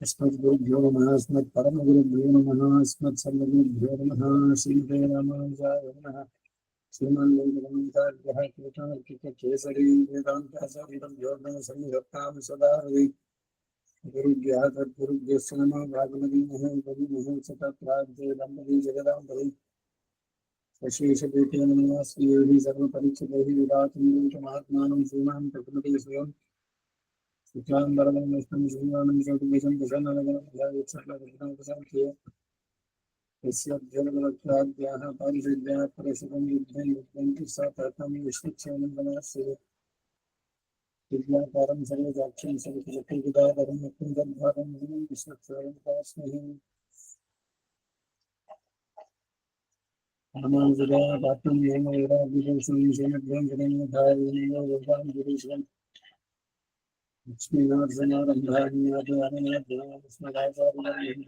अस्मद्गुरुभ्यो नमः अस्मत्परमगुरुभ्यो नमः अस्मत्सर्वगुरुभ्यो नमः श्रीमते रामानुजाय नमः श्रीमन् वेङ्कटनाथार्यः कृतार्कितकेसरी वेदान्ताचार्यं योगसंयुक्तां सदा हरि गुरुभ्यः तद्गुरुभ्यश्च नमः भागवतीमः गुरुमः सतत्राद्ये दम्पती जगदाम्बरी अशेषभूतेन नमः श्रीयोगी सर्वपरिचितैः विरातं महात्मानं श्रीमान् प्रकृतिः स्वयं शुक्लाम्बरं विष्णुं श्रीमानं शोकविषं प्रसन्नवदनं यस्याभ्यनुगलक्ष्याद्याः पारिषद्याः परशुतं युद्धं युद्धं सा ततं विश्वक्षेमं नमस्ते विद्याकारं सर्वसाक्षं सर्वशक्तिविदाधरं मुक्तिं तद्भारं विश्वक्षेमं तस्मै रामानुजया पात्रं येन वैराग्यदोषं शेनभ्यं जगन्नाथायेन योगां गिरीशं लक्ष्मीनाथसमारम्भान्यादयानयादयास्मदाचार्यं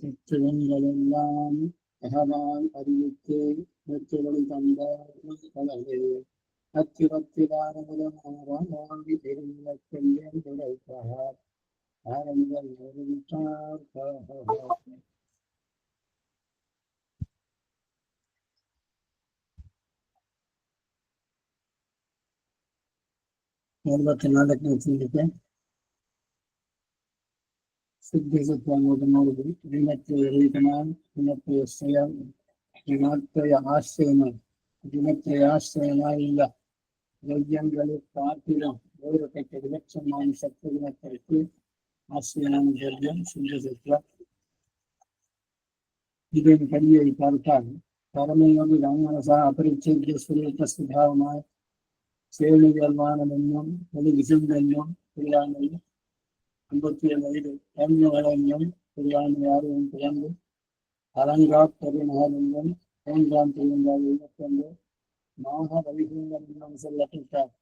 திட்டுவங்களெல்லாம் அகவான் அறிவித்து வெற்றிகளை தந்தார்களே அத்திரத்திலான முதலாகி பெருமிழக்கெல்லாம் உரைத்தார் ஆரம்பம் அறிவித்தார் எழுபத்தி நாலுக்கு வச்சுருக்கேன் ಸಿದ್ಧಿಸುತ್ತಂಬುದು ದಿನಕ್ಕೆ ದಿನತ್ರಯ ಇಲ್ಲ ದ್ರವ್ಯங்களை காட்டிலும் வேறுபட்ட விலட்சமான சத்துவத்திற்கு ஆசிரியமான திரவியம் சிந்திசுற்றார் இதன் கல்வியை பார்த்தால் பரமையோடு ராமனசா அபரிச்சேத்திய சுரூப சுபாவமாய் சேவையல்வானமென்னும் ஒரு விசுந்தென்னும் புரியாமையும் 57 வயது கன்னியவளையும் புரியாமையாரும் பிறந்து அலங்கா பெருநகரென்றும் 3ஆம் திருவிழாவை கொண்டு மாக வைகுண்டம் என்னும் சொல்லப்பட்டார்.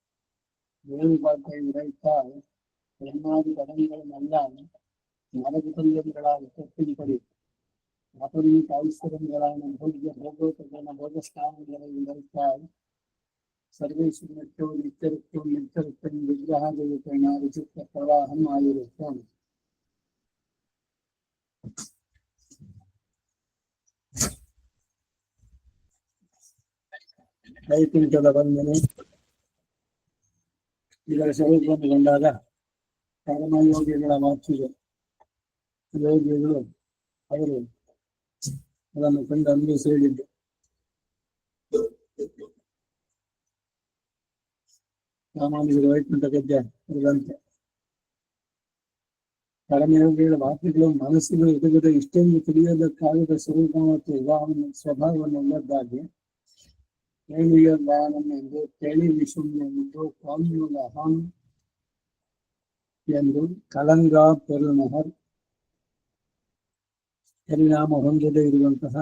வேறுபாட்டை உரைத்தால் எண்ணாது கடன்களும் அல்லால் மரபு துரியங்களால் தொப்பின்படி அபரீத ஐஸ்வரங்களான போகிய போகோத்தன போகஸ்தானங்களை உரைத்தால் சர்வேஸ்வரத்தோடு நித்தருக்கும் விக்கிரகாதேவத்தினாறு சித்த பிரவாகம் ஆயிருக்கும். வைகுண்டದ ಬಂಧನೆ ಇದರ ಸ್ವರೂಪವನ್ನು ಕಂಡಾಗ ಕರ್ಮಯೋಗಿಗಳ ಮಾತಿಗೆ ಯೋಗಿಗಳು ಅವರು ಅದನ್ನು ಕಂಡು ಅನುಭವಿಸಿ ಹೇಳಿದ್ದು. ರಾಮಾನುಜರ ವೈಕುಂಠ ಗದ್ಯ ಇರುವಂತೆ ಕರ್ಮಯೋಗಿಗಳ ವಾಕ್ಯಗಳು ಮನಸ್ಸಿಗೆ ಎದುಗದ ಇಷ್ಟೊಂದು ತಿಳಿಯೋದಕ್ಕಾಗದ ಸ್ವರೂಪ ಮತ್ತು ಸ್ವಭಾವವನ್ನು ಉಳ್ಳದ್ದಾಗಿ ಎಂದು ತೆಳಿ ವಿಷುಎಂದು ಕಾಮ್ಯುಲಹಂ ಎಂದು ಕಲಂಗಾ ಪೆರುನಹರ್ ಪರಿಣಾಮ ಹೊಂದದೇ ಇರುವಂತಹ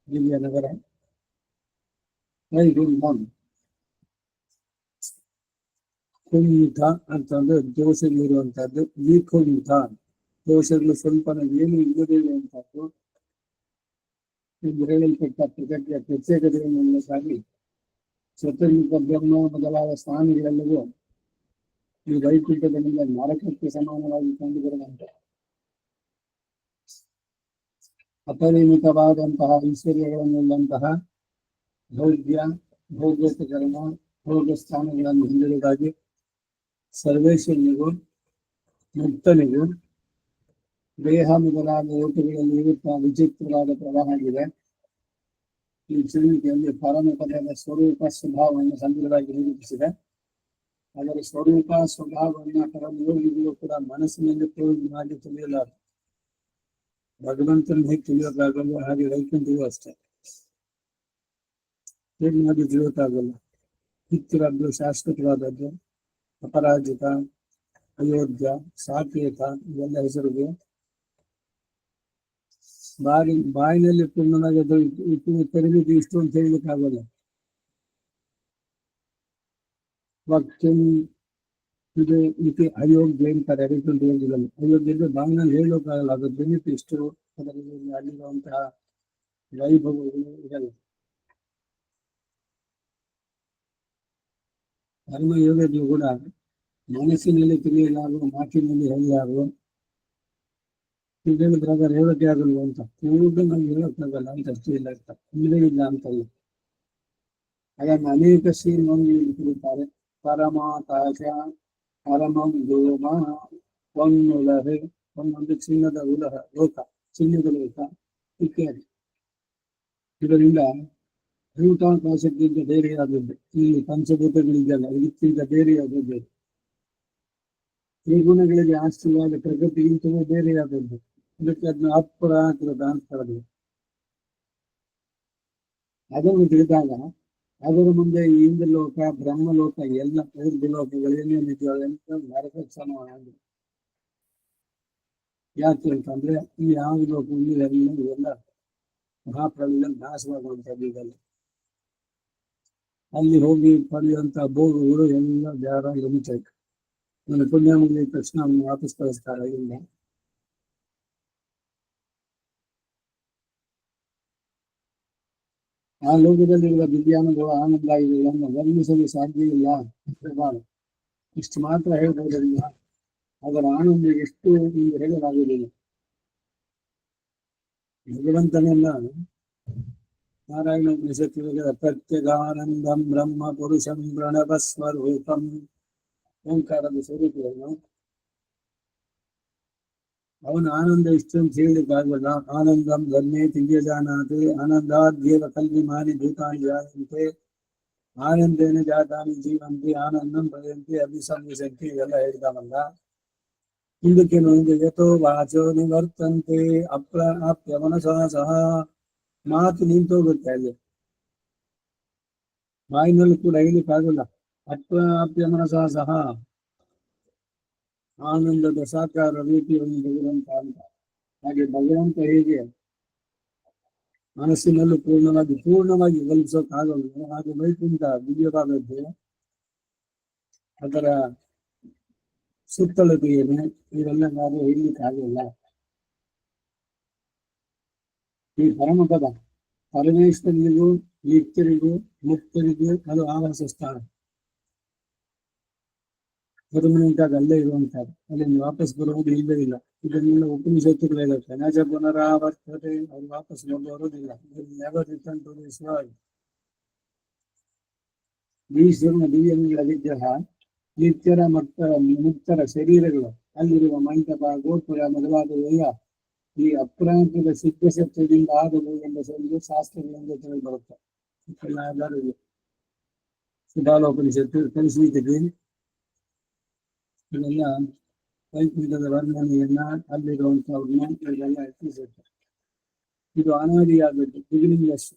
ದಿವ್ಯ ನಗರ ವೈಗುಂಠಂ. ಕುಂಠ ಅಂತಂದ್ರೆ ದೋಷಗಳಿರುವಂತಹದ್ದು. ವಿಕುಂಠ ದೋಷಗಳು ಸ್ವಲ್ಪನ ಏನು ಇಲ್ಲದೇ ಇರುವಂತಹದ್ದು. ಹೇಳಲ್ಪಟ್ಟ ಪ್ರಕೃತಿಯ ಪ್ರತ್ಯೇಕತೆಯನ್ನುಳ್ಳದಾಗಿ ಚತುರ್ಮುಖ ಬ್ರಹ್ಮ ಮೊದಲಾದ ಸ್ಥಾನಗಳೆಲ್ಲವೂ ಈ ವೈಕುಂಠದಿಂದ ನರಕಕ್ಕೆ ಸಮಾನವಾಗಿ ಕಂಡುಬರುವಂತೆ ಅಪರಿಮಿತವಾದಂತಹ ಐಶ್ವರ್ಯಗಳನ್ನುಳ್ಳಂತಹ ಭೋಗ್ಯ ಭೋಗ್ಯಕರಣ ಭೋಗ್ಯ ಸ್ಥಾನಗಳನ್ನು ಹೊಂದಿರುವುದಾಗಿ ಸರ್ವೇಶ್ವರನಿಗೂ ಮುಕ್ತನಿಗೂ ದೇಹ ಮೊದಲಾದ ಓಟುಗಳಲ್ಲಿ ಇರುತ್ತಾ ವಿಚಿತ್ರವಾದ ಪ್ರವಾಹ ಇದೆ. ಈ ಚಿರುವಿಕೆಯಲ್ಲಿ ಪರಮಪದದ ಸ್ವರೂಪ ಸ್ವಭಾವವನ್ನು ಸಂಗ್ರಹವಾಗಿ ನಿರೂಪಿಸಿದೆ. ಅದರ ಸ್ವರೂಪ ಸ್ವಭಾವವನ್ನು ಪರಮಯೋಗಿಗಳು ಕೂಡ ಮನಸ್ಸಿನಲ್ಲಿ ಮಾಡಿ ತಿಳಿಯಲಾರ. ಭಗವಂತನ ಹೇಗೆ ತಿಳಿಯೋಕ್ಕಾಗಲ್ಲ ಹಾಗೆ ವೈಕುಂಠವೂ ಅಷ್ಟೇ ಹೇಗೆ ಮಾಡಿ ತಿಳಿಯೋಕ್ಕಾಗಲ್ಲ. ಹಿತ್ತಿರದ್ದು ಶಾಶ್ವತವಾದದ್ದು, ಅಪರಾಜಿತ, ಅಯೋಧ್ಯ, ಸಾಕೇತ ಇವೆಲ್ಲ ಹೆಸರುಗಳು ಬಾಯಿನಲ್ಲಿ ಪೂರ್ಣವಾಗಿ ತೆರೆದಿದ್ದು ಇಷ್ಟು ಅಂತ ಹೇಳಲಿಕ್ಕಾಗಲ್ಲ. ವಕ್ತುಂ ಇದು ಇತಿ ಅಯೋಗ್ಯ ಅಂತಾರೆ ವೈಕುಂಠ ಯೋಗದಲ್ಲಿ. ಅಯೋಗ್ಯ ಅಂದ್ರೆ ಬಾಯಿನಲ್ಲಿ ಹೇಳೋಕ್ಕಾಗಲ್ಲ. ಅದ್ರ ಬೆನಿಫಿಟ್ ಇಷ್ಟು, ಅದರಲ್ಲಿ ಅಲ್ಲಿರುವಂತಹ ವೈಭವಗಳು ಇದೆಲ್ಲ. ಕರ್ಮಯೋಗದಲ್ಲೂ ಕೂಡ ಮನಸ್ಸಿನಲ್ಲಿ ತಿಳಿಯಲಾಗುವ, ಮಾತಿನಲ್ಲಿ ಹೇಳಲಾಗುವ, ಹೇಳಿದ್ರೆ ಅದರ ಹೇಳಕ್ಕೆ ಆಗಲ್ವ ಅಂತ ಪೂರ್ಣವಾಗಿ ಹೇಳಕ್ಕಾಗಲ್ಲ ಅಂತ ಅಷ್ಟೇ ಇಲ್ಲ ಅರ್ಥ. ಇಲ್ಲವೇ ಇಲ್ಲ ಅಂತಲ್ಲ. ಅದನ್ನು ಅನೇಕ ಶ್ರೀಮಂಗಿ ಕುರಿತಾರೆ. ಪರಮಾಕಾಶ, ಪರಮಂ ಗೋಮ, ಒನ್ನುಲಹೆ, ಒಂದೊಂದು ಚಿನ್ನದ ಉಲಹ ಲೋಕ, ಚಿನ್ನದ ಲೋಕ ಇತ್ಯಾದಿ. ಇದರಿಂದ ಭೂತಾಕಾಶಕ್ಕಿಂತ ಬೇರೆಯಾದದ್ದು, ಈ ಪಂಚಭೂತಗಳಿಗೆಲ್ಲ ಇದಕ್ಕಿಂತ ಬೇರೆಯಾದದ್ದು, ಈ ಗುಣಗಳಿಗೆ ಆಶ್ಚರ್ಯವಾದ ಪ್ರಗತಿಗಿಂತಲೂ ಬೇರೆಯಾದದ್ದು. ಇದಕ್ಕೆ ಅದನ್ನ ಅಪರಾಕೃತ ಅಂತ ಕರೆದು ಅದನ್ನು ತಿಳಿದಾಗ ಅದರ ಮುಂದೆ ಈ ಇಂದ್ರಲೋಕ, ಬ್ರಹ್ಮಲೋಕ ಎಲ್ಲ ಲೋಕಗಳು ಏನೇನಿದೆಯೋ ನರಕ ಸಮಾನ. ಯಾಕೆ ಅಂತಂದ್ರೆ ಈ ಯಾವ ಲೋಕದಲ್ಲಿ ಎಲ್ಲ ಮಹಾಪ್ರಭುಗಳ ನಾಶವಾಗುವಂಥದ್ದು ಇದೆಲ್ಲ. ಅಲ್ಲಿ ಹೋಗಿ ಪಡೆಯುವಂತ ಭೋಗಗಳು ಎಲ್ಲ ಬೇಡ ಲಭಿಸಬೇಕು. ನನ್ನ ಪುಣ್ಯ ಮುಗಿದ ತಕ್ಷಣ ಅವನು ವಾಪಸ್ ಕಳಿಸ್ತಾರೆ. ಇಲ್ಲ, ಆ ಲೋಕದಲ್ಲಿರುವ ದಿವ್ಯಾನುಭವ ಆನಂದ ಇವುಗಳನ್ನು ವರ್ಣಿಸಲು ಸಾಧ್ಯ ಇಲ್ಲ. ಇಷ್ಟು ಮಾತ್ರ ಹೇಳ್ಬೋದಲ್ಲ, ಅದರ ಆನಂದ ಎಷ್ಟು ಎಂದು ಹೇಳಲಾಗುವುದಿಲ್ಲ. ಭಗವಂತನೆಲ್ಲ ನಾರಾಯಣ ಉಪನಿಷತ್ತಿನ ಪ್ರತ್ಯಗಾನಂದಂ ಬ್ರಹ್ಮ ಪುರುಷಂ ಪ್ರಣವ ಸ್ವರೂಪಂ, ಓಂಕಾರದ ಸ್ವರೂಪವನ್ನು ಅವನ ಆನಂದ ಇಷ್ಟೊಂದು ಹೇಳಲಿಕ್ಕಾಗಲ್ಲ. ಆನಂದಂ ಧರ್ಮೇ ದಿವ್ಯಜಾನಾತೆ ಆನಂದಾದ್ಯೇವ ಕಲ್ವಿಮಾನಿ ಭೂತಾನಿ ಜಾಯಂತೆ ಆನಂದೇನ ಜಾತಾನಿ ಜೀವಂತಿ ಆನಂದಂ ಪಡೆಯಂತೆ ಅಭಿಸಂವಿಸಂತಿ ಇವೆಲ್ಲ ಹೇಳ್ತಾವಲ್ಲ. ಹಿಂದಕ್ಕೆ ಯಥೋ ವಾಚೋ ನಿವರ್ತಂತೆ ಅಪ್ರಾಪ್ಯ ಮನಸಃ ಸಹ, ಮಾತು ನಿಂತೋಗುತ್ತೆ ಅಲ್ಲಿ, ಬಾಯಿನಲ್ಲಿ ಕೂಡ ಹೇಳಲಿಕ್ಕಾಗಲ್ಲ. ಅಪ್ರಾಪ್ಯ ಮನಸಃ ಸಹ ಆನಂದದ ಸಾಕಾರ ರೀತಿಯನ್ನು ಭಗವಂತ ಅಂತ. ಹಾಗೆ ಭಗವಂತ ಹೇಗೆ ಮನಸ್ಸಿನಲ್ಲೂ ಪೂರ್ಣವಾಗಿ ಕಲ್ಪಿಸೋಕ್ಕಾಗಲ್ಲ, ಹಾಗೆ ವೈಕುಂಠ ದಿವ್ಯವಾದದ್ದು. ಅದರ ಸುತ್ತಳತೆ ಏನು ಇವೆಲ್ಲ ನಾವು ಹೇಳಲಿಕ್ಕಾಗಲ್ಲ. ಈ ಪರಮಪದ ಪರಮೇಶ್ವರನಿಗೂ ನಿತ್ಯರಿಗೂ ಮುಕ್ತರಿಗೂ ಅದು ಆವಾಸ ಸ್ಥಾನ. ಪರ್ಮನೆಂಟಾಗಿ ಅಲ್ಲೇ ಇರುವಂತಹದ್ದು, ಅಲ್ಲಿ ವಾಪಸ್ ಬರುವುದು ಇಲ್ಲವೇ ಇಲ್ಲ. ಇದನ್ನೆಲ್ಲ ಉಪನಿಷತ್ತುಗಳು ಹೇಳುತ್ತೆ. ನಜ ಪುನರಾವರ್ತತೆ, ಅವ್ರು ವಾಪಸ್ ಬರುವುದಿಲ್ಲ. Never return to this world. ಈಶ್ವರನ ದಿವ್ಯಗಳ ವಿಗ್ರಹ, ನಿತ್ಯರ ಮುಕ್ತರ ಶರೀರಗಳು, ಅಲ್ಲಿರುವ ಮಂಟಪ, ಗೋಪುರ ಮೊದಲಾದವೆಲ್ಲ ಈ ಅಪ್ರಾಂತದ ಸಿದ್ಧ ಸತ್ಯದಿಂದ ಆದವು ಎಂಬ ಶಾಸ್ತ್ರಗಳಿಂದ ತಿಳಿದು ಬರುತ್ತೆ. ಸುಧಾಲೋಪನಿಷತ್ತು ಕಲಿಸಿದ್ದೀವಿ. ಇದೆಲ್ಲ ವೈಕುಂಠದ ವರ್ಣನೆಯನ್ನ, ಅಲ್ಲಿರುವಂತವ್ರನ್ನ ಇದೆಲ್ಲ ಎತ್ತಿಸುತ್ತೆ. ಇದು ಅನಾದಿಯಾದದ್ದು, ಬಿಗಿನಿಂಗ್ಲೆಸ್,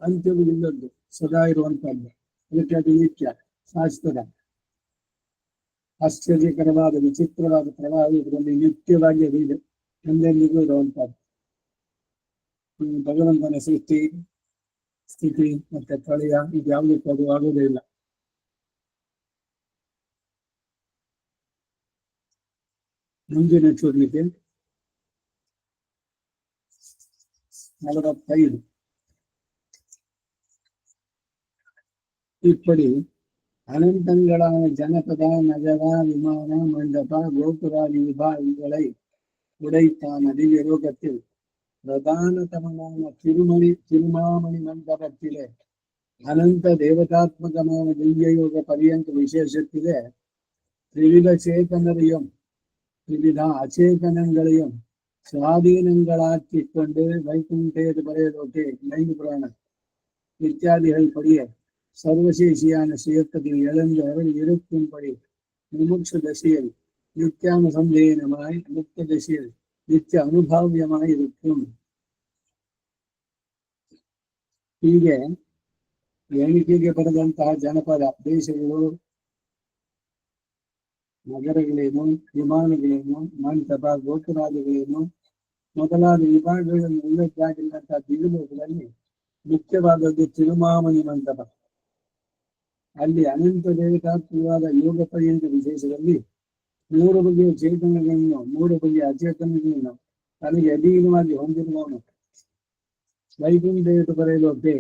ಅಂತ್ಯವಿಲ್ಲದ್ದು, ಸದಾ ಇರುವಂತಹದ್ದು. ಅದಕ್ಕೆ ಅದು ನಿತ್ಯ, ಶಾಶ್ವತ, ಆಶ್ಚರ್ಯಕರವಾದ ವಿಚಿತ್ರವಾದ ಪ್ರವಾಹ ಇದರಲ್ಲಿ ನಿತ್ಯವಾಗಿ ಅದು ಇದೆ, ಎಂದೆಂದಿಗೂ ಇರುವಂತಹದ್ದು. ಭಗವಂತನ ಸೃಷ್ಟಿ, ಸ್ಥಿತಿ ಮತ್ತೆ ಪ್ರಳಯ ಇದು ಯಾವುದಕ್ಕೂ ಅದು ಆಗುವುದೇ ಇಲ್ಲ. ಮುಂದಿನ ಚೂರ್ಣಿಕೆ 45. ಇಪ್ಪಡಿ ಅನಂತಂಗಳಾன ಜನಪದ ನಗರ ವಿಮಾನ ಮಂಡಪ ಗೋಪುರಾದಿ ವಿಭಾಗங்களை உடைத்தான திவ்ய ரோகத்தில் பிரதானதமமான திருமாமணி மண்டபத்திலே ಅನಂತ ದೇವತಾತ್ಮಕமான ದಿವ್ಯ ಯೋಗ ಪರ್ಯಂತ ವಿಶೇಷತ್ತಿದೆ ತ್ರಿವಿಧ ಚೇತನರೆയും ತ್ರಿವಿಧ ಅಚೇತನங்களையும் சுவாதீனங்களாக்கிக் வைகுண்டேது பரையலோகே நைந்து புராண இத்தியாதிகள் படிய சர்வசேஷியான சுயக்கத்தில் எழுந்து அருள் இருக்கும்படி முமுட்சு தசையில் நித்தியானுசந்தேனமாய் முக்த தசையில் ನಿತ್ಯ ಅನುಭಾವ್ಯಮಾಗಿ இருக்கும். ಹೀಗೆ ಎಣಿಕೆಗೆ ಬರೆದಂತಹ ಜನಪದ ದೇಶಗಳು, ನಗರಗಳೇನು, ವಿಮಾನಗಳೇನು, ಮಂಟಪ, ಗೋಪುರಾದಿಗಳೇನು ಮೊದಲಾದ ವಿಭಾಗಗಳನ್ನು ಉಲ್ಲೇಖಿಸಿದಂತಹ ದಿಗುಲೋಕದಲ್ಲಿ ಮುಖ್ಯವಾದದ್ದು ತಿರುಮಾಮಣಿ ಮಂಟಪ. ಅಲ್ಲಿ ಅನಂತ ದೇವತಾತ್ಮಕವಾದ ಯೋಗ ಪರ್ಯಂತ ವಿಶೇಷದಲ್ಲಿ 3 ಬಗೆಯ ಚೇತನಗಳನ್ನು 3 ಬಗೆಯ ಅಚೇತನಗಳನ್ನು ತನಗೆ ಅಧೀನವಾಗಿ ಹೊಂದಿರುವವನು ವೈಕುಂಠೇತು ಬರೆಯಲೋಕೆ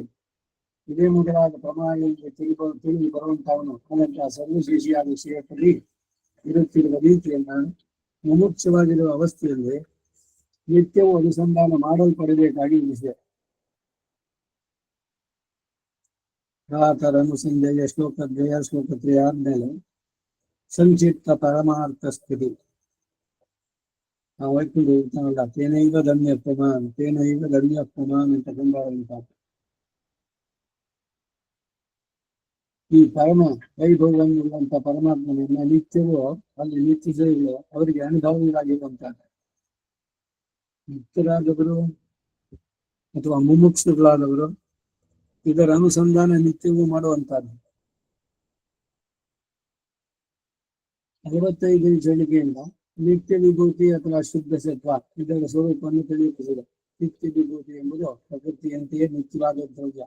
ಇದೇ ಮೊದಲಾದ ಪ್ರಮಾಣಗಳಿಗೆ ತಿಳಿದು ಬರುವಂತಹವನು ಅನಂತ ಸರ್ವಶೇಷಿಯಾದ ವಿಷಯದಲ್ಲಿ ಇರುತ್ತಿರುವ ರೀತಿಯನ್ನ ಮುಮುಕ್ಷವಾಗಿರುವ ಅವಸ್ಥೆಯಲ್ಲಿ ನಿತ್ಯವೂ ಅನುಸಂಧಾನ ಮಾಡಲ್ಪಡಬೇಕಾಗಿ ವಿಷಯ. ಅನುಸಂಧೆಯ ಶ್ಲೋಕದ್ವಯ ಶ್ಲೋಕತ್ರಯ ಆದ್ಮೇಲೆ ಸಂಚಿತ್ತ ಪರಮಾರ್ಥ ಸ್ಥಿತಿ. ನಾವು ವೈಕುಂಠ ಇರ್ತಾನಲ್ಲ, ತೇನೈವ ಧನ್ಯ ಪ್ರಮಾನ್ ಅಂತ ಕೊಂಡಾಡುವಂತ ಈ ಪರಮ ವೈಭವನ್ನುಳ್ಳಂತ ಪರಮಾತ್ಮನನ್ನ ನಿತ್ಯವೂ ಅಲ್ಲಿ ನಿತ್ಯಿಸಲು ಅವರಿಗೆ ಅನುಭವಗಳಾಗಿರುವಂತ ಮುಕ್ತರಾದವರು ಅಥವಾ ಮುಮುಕ್ಷುಗಳಾದವರು ಇದರ ಅನುಸಂಧಾನ ನಿತ್ಯವೂ ಮಾಡುವಂತಹದ್ದು. 65 ಚಳಿಕೆಯಿಂದ ನಿತ್ಯ ವಿಭೂತಿ ಅಥವಾ ಶುದ್ಧ ಸತ್ವ ಇದರ ಸ್ವರೂಪವನ್ನು ತಿಳಿಯುತ್ತದೆ. ನಿತ್ಯ ವಿಭೂತಿ ಎಂಬುದು ಪ್ರಕೃತಿಯಂತೆಯೇ ನಿತ್ಯವಾದ ದ್ರವ್ಯ.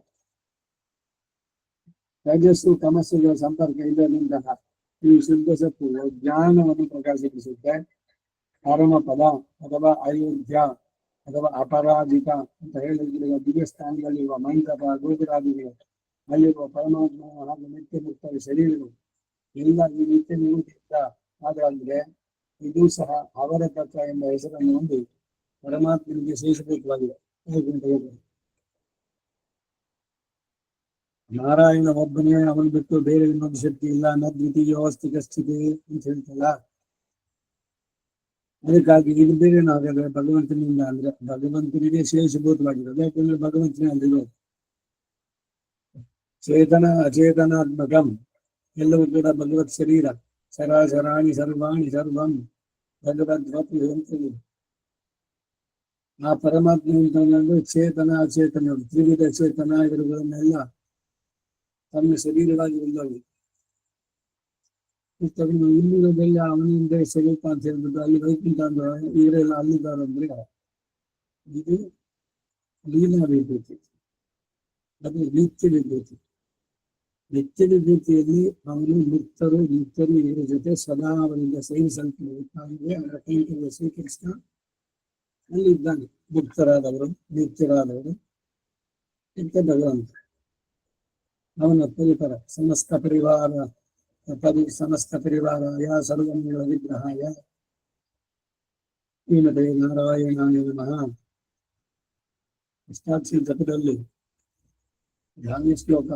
ರಜಸ್ಸು ತಮಸ್ಸುಗಳ ಸಂಪರ್ಕ ಇಲ್ಲದಂತಹ ಈ ಶುದ್ಧ ಸತ್ವವು ಜ್ಞಾನವನ್ನು ಪ್ರಕಾಶಿಸುತ್ತೆ. ಪರಮ ಪದ ಅಥವಾ ಅಯೋಧ್ಯ ಅಥವಾ ಅಪರಾಜಿತ ಅಂತ ಹೇಳಿರುವ ದಿವ್ಯ ಸ್ಥಾನದಲ್ಲಿರುವ ಮಂಟಪ, ಗೋಪುರಾದಿಗಳು, ಅಲ್ಲಿರುವ ಪರಮಾತ್ಮ ಹಾಗೂ ನಿತ್ಯ ಮುಕ್ತ ಶರೀರಗಳು ಎಲ್ಲ ಈ ನಿತ್ಯ ವಿಭೂತಿಯಿಂದ ಆದ್ರೆ ಇದು ಸಹ ಅವರ ತತ್ವ ಎಂಬ ಹೆಸರನ್ನು ಹೊಂದಿ ಪರಮಾತ್ಮನಿಗೆ ಸೇರಿಸಬೇಕಾಗಿದೆ. ನಾರಾಯಣ ಒಬ್ಬನೇ, ಅವನು ಬಿಟ್ಟು ಬೇರೆ ಇನ್ನೊಂದು ಶಕ್ತಿ ಇಲ್ಲ, ದ್ವಿತೀಯ ಅವಸ್ಥಿಕ ಸ್ಥಿತಿ ಅಂತ ಹೇಳ್ತಲ್ಲ. ಅದಕ್ಕಾಗಿ ಇದು ಬೇರೆ ನಾವಾದ್ರೆ ಭಗವಂತನಿಂದ ಅಂದ್ರೆ ಭಗವಂತನಿಗೆ ಶೇಷಭೂತವಾಗಿರೋದು. ಯಾಕಂದ್ರೆ ಭಗವಂತನೇ ಅಲ್ಲಿರೋದು. ಚೇತನ ಅಚೇತನಾತ್ಮಕಂ ಎಲ್ಲವೂ ಕೂಡ ಭಗವತ್ ಶರೀರ. ಸರಾಸರಾಣಿ ಸರ್ವಾಣಿ ಸರ್ವಂ ಭಗವದ್ವತ್ ಹೇಳ್ತೀವಿ. ಆ ಪರಮಾತ್ಮ ಅಂತಂದ್ರೆ ಚೇತನ ಅಚೇತನ ತ್ರಿವಿಧ ಚೇತನ ಇವುಗಳನ್ನೆಲ್ಲ ತನ್ನ ಶರೀರವಾಗಿ ಇಲ್ಲವಿ ಇಲ್ಲಿರೋದೆಲ್ಲ ಅವನಿಂದ ಸ್ವರೂಪ ಅಂತ ಹೇಳ್ಬಿಟ್ಟು ಅಲ್ಲಿ ವೈಕುಂಠ ಅಂದ್ರೆ ಇವರೆಲ್ಲ ಅಲ್ಲಿದ್ದಾರಂದ್ರೆ ಇದು ಲೀಲಾ ವಿಭೂತಿ, ಅದು ನಿತ್ಯ ವಿಭೂತಿ. ನಿತ್ಯ ವಿಭೂತಿಯಲ್ಲಿ ಅವನು ಮುಕ್ತರು ಇವರ ಜೊತೆ ಸದಾ ಅವರಿಂದ ಸೇರಿಸಲ್ಪಡುತ್ತಾನೆ. ಅವರ ಕೈಗೆ ಸ್ವೀಕರಿಸ್ತಾ ಅಲ್ಲಿದ್ದಾನೆ. ಮುಕ್ತರಾದವರು, ನಿತ್ಯರಾದವರು ನಿತ್ಯ ಭಗವಂತ. ಅವನ ಪರಿಪರ ಸಮಸ್ತ ಪರಿವಾರಾಯ ಸರ್ವಮೂಲ ವಿಗ್ರಹಾಯ ಶ್ರೀಮತೆ ನಾರಾಯಣಾಯ ನಮಃ. ಅಷ್ಟಾಕ್ಷಿ ಜಪದಲ್ಲಿ ಧ್ಯಾನ ಶ್ಲೋಕ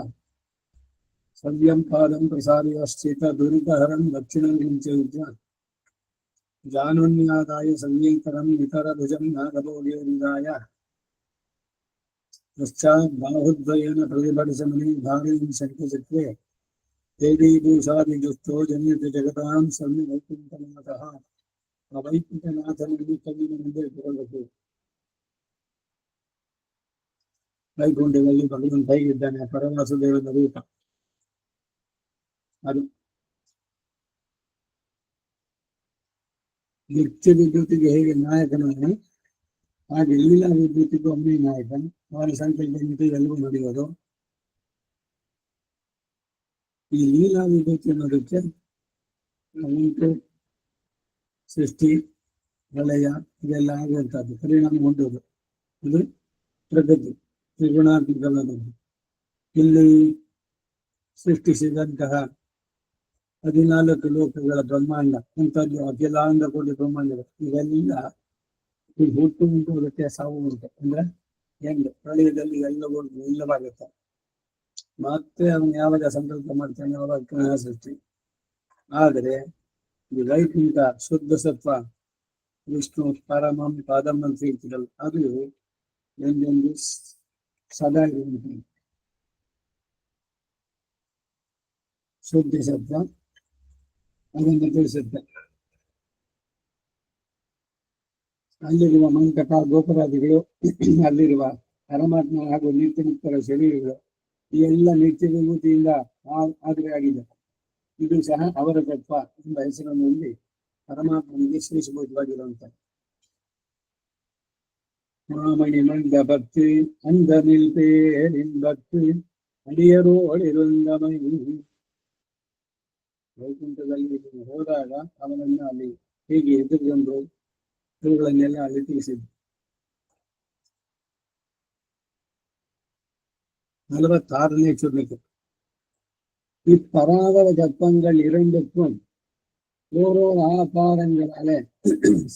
ಸವ್ಯಂ ಪಾದಂ ಪ್ರಸಾರ್ಯಶ್ಚೇತ ದುರಿತಹರಂ ದಕ್ಷಿಣಂಚ ಜಾನುನ್ಯಾದಾಯ ಸಂಗೀತರಂ ನಿತರ ಭುಜಂ ನಾಗಬೋಧಿಯಾಯ ಪಶ್ಚಾತ್ ಬಾಹುದ್ವಯೇನ ಪ್ರತಿಭಟಿಸಮನಿ ಧಾರೀಂ ಶಂಕಚಕ್ರೆ ದೇವೀಭೂಷಾದಿಜುಸ್ತೋ ಜನ್ಯತೆ ಜಗತಾಂ ಸನ್ನಿ ವೈಕುಂಠನಾಥಃ. ಆ ವೈಕುಂಠನಾಥನಲ್ಲಿ ಕವಿನ ಮುಂದೆ ಇಟ್ಟುಕೊಳ್ಳಬೇಕು. ವೈಕುಂಠದಲ್ಲಿ ಭಗವಂತ ಹೇಗಿದ್ದಾನೆ, ಪರವಾಸುದೇವನ ರೂಪ. ಅದು ನಿತ್ಯ ವಿಭೂತಿಗೆ ಹೇಗೆ ನಾಯಕನಾಗಿ ಹಾಗೆ ಲೀಲಾ ವಿಭೂತಿಗೂ ಒಮ್ಮೆ ನಾಯಕನ್. ಅವರ ಸಂಕಲ್ಪ ಎಲ್ಲವೂ ನಡೆಯೋದು. ಈ ಲೀಲಾ ವಿಭೂತಿ ಅನ್ನೋದಕ್ಕೆ ಉಂಟು ಸೃಷ್ಟಿ ಪ್ರಳಯ ಇದೆಲ್ಲ ಆಗುವಂತಹದ್ದು, ಪರಿಣಾಮ ಹೊಂದೋದು. ಇದು ಪ್ರಗತಿ ತ್ರಿಗುಣಾತ್ಮಕವಾದದ್ದು. ಇಲ್ಲಿ ಸೃಷ್ಟಿಸಿದಂತಹ 14 ಲೋಕಗಳ ಬ್ರಹ್ಮಾಂಡ ಅಂತದ್ದು, ಅಖಿಲಾಂಡ ಕೋಟಿ ಬ್ರಹ್ಮಾಂಡಗಳು ಇವೆಲ್ಲ ಈ ಹುಟ್ಟು ಉಂಟು, ಅದಕ್ಕೆ ಸಾವು ಉಂಟು. ಅಂದ್ರೆ ಹೆಂಗೆ ಪ್ರಳಯದಲ್ಲಿ ಎಲ್ಲವೂ ಇಲ್ಲವಾಗುತ್ತೆ. ಮತ್ತೆ ಅವನು ಯಾವಾಗ ಸಂಕಲ್ಪ ಮಾಡ್ತಾನೆ ಅವಾಗ ಸೃಷ್ಟಿ. ಆದರೆ ಈ ವೈಕುಂಠ ಶುದ್ಧ ಸತ್ವ ವಿಷ್ಣು ಪರಮಂ ಪಾದಂ ಅಂತ ಹೇಳ್ತಿರಲ್ಲ, ಅದು ಒಂದೊಂದು ಸದಾ ಇರುವಂತಹ ಶುದ್ಧ ಸತ್ವ ಅದನ್ನು ತಿಳಿಸುತ್ತೆ. ಅಲ್ಲಿರುವ ಮಂಕಟ ಗೋಪುರಾದಿಗಳು, ಅಲ್ಲಿರುವ ಪರಮಾತ್ಮ ಹಾಗೂ ನಿತ್ಯ ಮುಕ್ತರ ಶರೀರಗಳು ಈ ಎಲ್ಲ ನಿತ್ಯ ವಿಭೂತಿಯಿಂದ ಆದರೆ ಆಗಿದೆ. ಇದು ಸಹ ಅವರ ತತ್ವ ಎಂಬ ಹೆಸರನ್ನು ಹೊಂದಿ ಪರಮಾತ್ಮನಿಗೆ ಶ್ರೇಷ್ಠಭೂತವಾಗಿರುವಂತ ಮಾಮಣಿ ಮಂಡ ಭಕ್ತಿ ಅಂದ ನಿಲ್ಪೇ ಭಕ್ತಿ ಅಡಿಯರು ಅಳಿರುಂದಮೈ. ವೈಕುಂಠದಲ್ಲಿ ಹೋದಾಗ ಅವನನ್ನ ಅಲ್ಲಿ ಹೇಗೆ ಎದುರುಗೊಂಡು ಇವುಗಳನ್ನೆಲ್ಲ ಅಲ್ಲಿ ತಿಳಿಸಿದ್ರು. 46ನೇ ಶ್ಲೋಕ. இப்பராவர கற்பங்கள் இரண்டுக்கும் ஓரோர் ஆபாரங்களாலே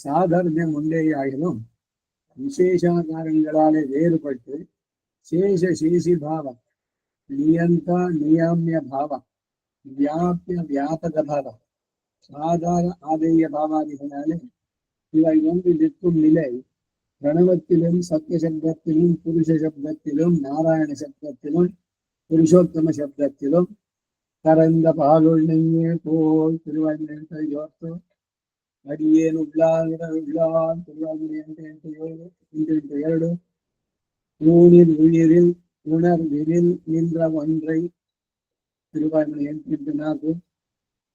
சாதர்யம் உண்டேயாகிலும் விசேஷாகாரங்களாலே வேறுபட்டு ಶೇಷ ಶೇಷಿ ಭಾವ, ನಿಯಂತ ನಿಯಾಮ್ಯ ಭಾವ, ವ್ಯಾಪ್ಯ ವ್ಯಾಪಕ ಭಾವ, ஆதார ஆதேய பாவாதிகளாலே இவை ஒன்று நிற்கும் நிலை பிரணவத்திலும் சத்திய சப்தத்திலும் புருஷ சப்தத்திலும் நாராயண சப்தத்திலும் புருஷோத்தம சப்தத்திலும் கரந்த பாலுள்ளையே போல் திருவாய்மொழி யோர்த்தோ அடியேன் உள்ளான் திருவாய்மொழி என்று 2 ஊனில் உயிரில் உணர்வினில் நின்ற ஒன்றை திருவாய்மொழி 4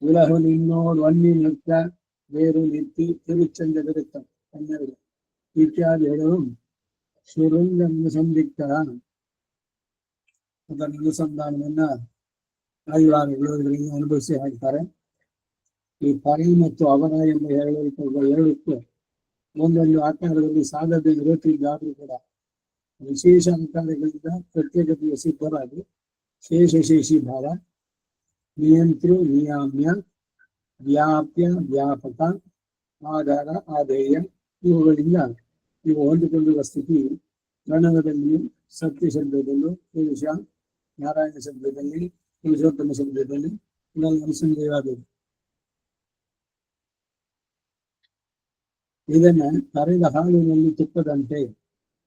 உலகு நின்னோர் வன்னி நிற்க வேறு நிறுத்தி திருச்செந்த விருத்தம் 12 ಇತ್ಯಾದಿಗಳು ಸುರಂಗನ್ನು ಸಂದಿಗ್ಧ ಅದರ ಅನುಸಂಧಾನವನ್ನ ಆಯುರ್ವೇದಗಳಿಗೆ ಅನುಭವಿಸಿ ಹಾಕ್ತಾರೆ. ಈ ಪರಿ ಮತ್ತು ಅವನ ಎಂಬ ಎರಡಕ್ಕೂ ಒಂದೊಂದು ಆಕಾರದಲ್ಲಿ ಸಾಧನೆ ಇರುತ್ತಿದ್ದಾದ್ರೂ ಕೂಡ ವಿಶೇಷ ಆಕಾರಗಳಿಂದ ಪ್ರತ್ಯೇಕತೆಯ ಸಿದ್ಧರಾಗಿ ಶೇಷಶೇಷಿ ಭಾವ, ನಿಯಂತೃ ನಿಯಾಮ್ಯ, ವ್ಯಾಪ್ಯ ವ್ಯಾಪಕ, ಆಧಾರ ಆಧೇಯ ಇವುಗಳಿಂದ ಇವು ಹೊಂದಿಕೊಳ್ಳುವ ಸ್ಥಿತಿ ಪ್ರಣವದಲ್ಲಿಯೂ ಸತ್ಯ ಶಬ್ದದಲ್ಲೂ ಪುರುಷ ನಾರಾಯಣ ಶಬ್ದದಲ್ಲಿ ಪುರುಷೋತ್ತಮ ಶಬ್ದದಲ್ಲಿ ಇದನ್ನು ಅನುಸಂಧೇಯವಾದದ್ದು. ಇದನ್ನ ಕರೆದ ಹಾಲಿನಲ್ಲಿ ತುಪ್ಪದಂತೆ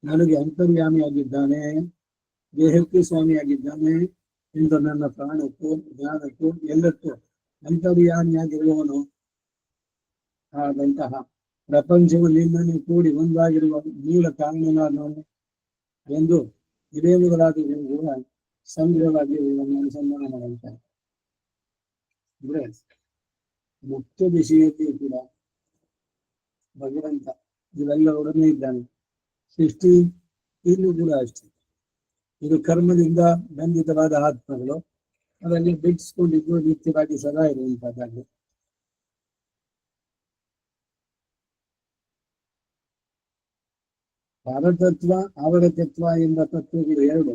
ನನಗೆ ಅಂತರ್ಯಾಮಿಯಾಗಿದ್ದಾನೆ, ದೇಹಕ್ಕೂ ಸ್ವಾಮಿಯಾಗಿದ್ದಾನೆ ಎಂದು ನನ್ನ ಪ್ರಾಣಕ್ಕೂ ಜ್ಞಾನಕ್ಕೂ ಎಲ್ಲಕ್ಕೂ ಅಂತರ್ಯಾಮಿಯಾಗಿರುವವನು ಆದಂತಹ ಪ್ರಪಂಚವು ನಿನ್ನನ್ನು ಕೂಡಿ ಒಂದಾಗಿರುವ ಮೂಲ ಕಾರಣನಾದವನು ಎಂದು ಇದೇ ಮೊದಲಾದವು ಕೂಡ ಸಂಗ್ರಹವಾಗಿ ಇವುಗಳನ್ನು ಅನುಸಂಧಾನ ಮಾಡುತ್ತಾರೆ. ಅಂದ್ರೆ ಮುಕ್ತ ದಿಶೆಯಲ್ಲಿ ಕೂಡ ಭಗವಂತ ಇವೆಲ್ಲ ಒಡನೆ ಇದ್ದಾನೆ. ಸೃಷ್ಟಿ ಇಲ್ಲೂ ಕೂಡ ಅಷ್ಟೇ, ಇದು ಕರ್ಮದಿಂದ ಬಂಧಿತವಾದ ಆತ್ಮಗಳು ಅದರಲ್ಲಿ ಬಿಡಿಸ್ಕೊಂಡಿದ್ದು ನಿತ್ಯವಾಗಿ ಸದಾ ಇರುವಂತಹದ್ದಾಗಿ. ಪರತತ್ವ ಅವರ ತತ್ವ ಎಂಬ ತತ್ವಗಳು 2.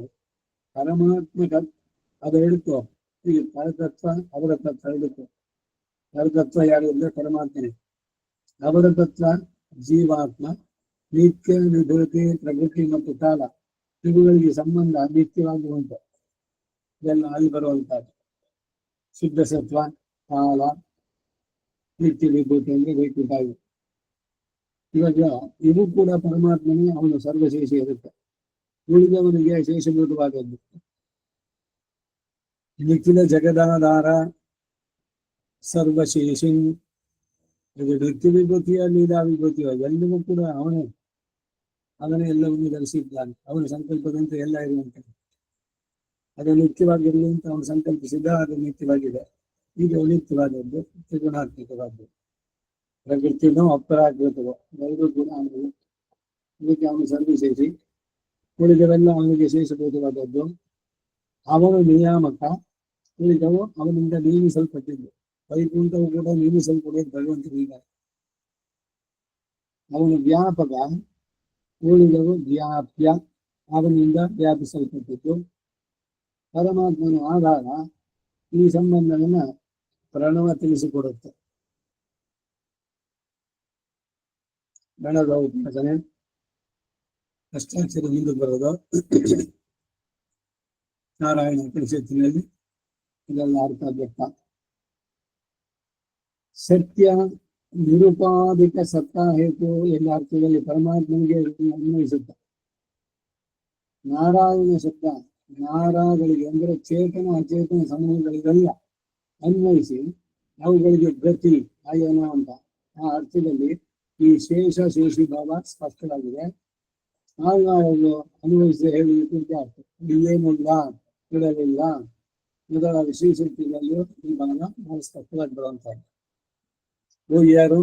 ಪರಮಾತ್ಮ ಅದು ಹೇಳ್ಕೊ, ಈಗ ಪರತತ್ವ ಅವರ ತತ್ವ ಹೇಳ್ಕೊ. ಪರತತ್ವ ಯಾರು ಅಂದ್ರೆ ಪರಮಾತ್ಮನೇ, ಅವರ ತತ್ವ ಜೀವಾತ್ಮ. ನಿತ್ಯ ನಿಧೃತಿ ಪ್ರಕೃತಿ ಮತ್ತು ಕಾಲ ಇವುಗಳಿಗೆ ಸಂಬಂಧ ನಿತ್ಯವಾಗಿ ಉಂಟು. ಇದೆಲ್ಲ ಅಲ್ಲಿ ಬರುವಂತಹದ್ದು. ಶುದ್ಧ ಸತ್ವ, ಕಾಲ, ನಿತ್ಯ ವಿಭೂತಿ ಅಂದ್ರೆ ವೈಕುಂಠ. ಇವಾಗ ಇವು ಕೂಡ ಪರಮಾತ್ಮನೇ, ಅವನು ಸರ್ವಶೇಷ ಇರುತ್ತೆ. ಉಳಿದವನಿಗೆ ಶೇಷಭೂತವಾದದ್ದು. ನಿಖಿಲ ಜಗದಾಧಾರ ಸರ್ವಶೇಷಿ. ಇದು ನಿತ್ಯ ವಿಭೂತಿಯ ಲೀಲಾ ವಿಭೂತಿಯ ಎಲ್ಲವೂ ಕೂಡ ಅವನೇ, ಅವನೇ ಎಲ್ಲವನ್ನು ಧರಿಸಿದ್ದಾನೆ. ಅವನ ಸಂಕಲ್ಪದಂತೆ ಎಲ್ಲ ಇರುವಂತೆ ಅದು ನಿತ್ಯವಾಗಿರಲಿ ಅಂತ ಅವನು ಸಂಕಲ್ಪಿಸಿದ್ದ, ಅದು ನಿತ್ಯವಾಗಿದೆ. ಈಗ ನಿತ್ಯವಾದದ್ದು ತ್ರಿಗುಣಾತ್ಮಕವಾದ್ದು. ಪ್ರಕೃತಿನೋ ಅಪರಾಕೃತವೋ ಎರಡೂ ಕೂಡ ಅವನಿಗೆ, ಇದಕ್ಕೆ ಅವನು ಸರ್ವಶೇಷಿ. ಉಳಿದವೆಲ್ಲ ಅವನಿಗೆ ಶೇಷಭೂತವಾದದ್ದು. ಅವನು ನಿಯಾಮಕ, ಉಳಿದವು ಅವನಿಂದ ನೇಮಿಸಲ್ಪಟ್ಟಿದ್ದು. ವೈಕುಂಠವು ಕೂಡ ನೇಮಿಸಲ್ಪಡುವುದು ಭಗವಂತನಿಂದ. ಅವನು ವ್ಯಾಪಕ, ಉಳಿದವು ವ್ಯಾಪ್ಯ, ಅವನಿಂದ ವ್ಯಾಪಿಸಲ್ಪಟ್ಟಿದ್ದು. ಪರಮಾತ್ಮನ ಆಧಾರ. ಈ ಸಂಬಂಧವನ್ನ ಪ್ರಣವ ತಿಳಿಸಿಕೊಡುತ್ತೆ. ಗಣದ ಉಪಾಸನೆ ಅಷ್ಟಾಕ್ಷರ ಮುಂದೆ ಬರೋದು ನಾರಾಯಣ ಉಪನಿಷತ್ತಿನಲ್ಲಿ ಇದೆಲ್ಲ ಅರ್ಥ ವ್ಯಕ್ತ. ಸತ್ಯ ನಿರುಪಾಧಿಕ ಸತ್ತ ಹೇತು ಎಂಬ ಅರ್ಥದಲ್ಲಿ ಪರಮಾತ್ಮನಿಗೆ ಅನ್ವಯಿಸುತ್ತೆ. ನಾರಾಯಣ ಶಬ್ದ ನಾರಾಗಳಿಗೆ ಅಂದ್ರೆ ಚೇತನ ಅಚೇತನ ಸಮೂಹಗಳಿಗೆಲ್ಲ ಅನ್ವಯಿಸಿ ಅವುಗಳಿಗೆ ಗತಿ ಆಯನ ಅಂತ ಆ ಅರ್ಥದಲ್ಲಿ ಈ ಶೇಷ ಶೇಷಿ ಭಾವ ಸ್ಪಷ್ಟವಾಗಿದೆ. ಆಗ ಅವರು ಅನ್ವಯಿಸಿ ಹೇಳಲಿಕ್ಕೆ ಅರ್ಥ ಏನಿಲ್ಲ ಇಡಲಿಲ್ಲ ಮೊದಲ ವಿಶೇಷತೆಗಳಲ್ಲೂ ಈ ಭಾಗ ನಾವು ಸ್ಪಷ್ಟವಾಗಿ ಬರುವಂತಾರೆ. ಯಾರು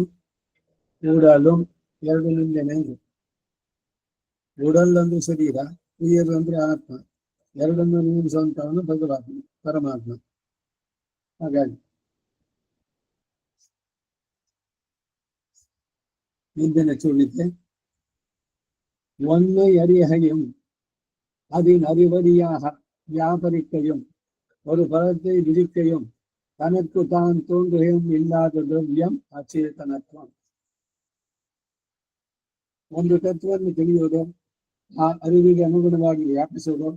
ಉಡಲು ಎರಡು ನಿಂದೆನೆ ಉಡಲ್ ಅಂದ್ರೆ ಶರೀರ, ಉಯ್ಯರು ಅಂದ್ರೆ ಆತ್ಮ, ಎರಡನ್ನು ನಿಲ್ಲಿಸುವಂತವನು ಭಗವಾತ್ಮ ಪರಮಾತ್ಮ. ಹಾಗಾಗಿ ಮುಂದಿನ ಚೂಡಿಕೆ ஒன்னு அறியகையும் அதின் அறிவறியாக வியாபரிக்கையும் ஒரு பலத்தை விதிக்கையும் தனக்கு தான் தோன்றுகையும் இல்லாத ದ್ರವ್ಯಂ ಅಚೇತನತ್ವಂ. ಒಂದು ತತ್ವವನ್ನು ತಿಳಿಯುವುದು, ಆ ಅರಿವಿಗೆ ಅನುಗುಣವಾಗಿ ವ್ಯಾಪಿಸುವುದು,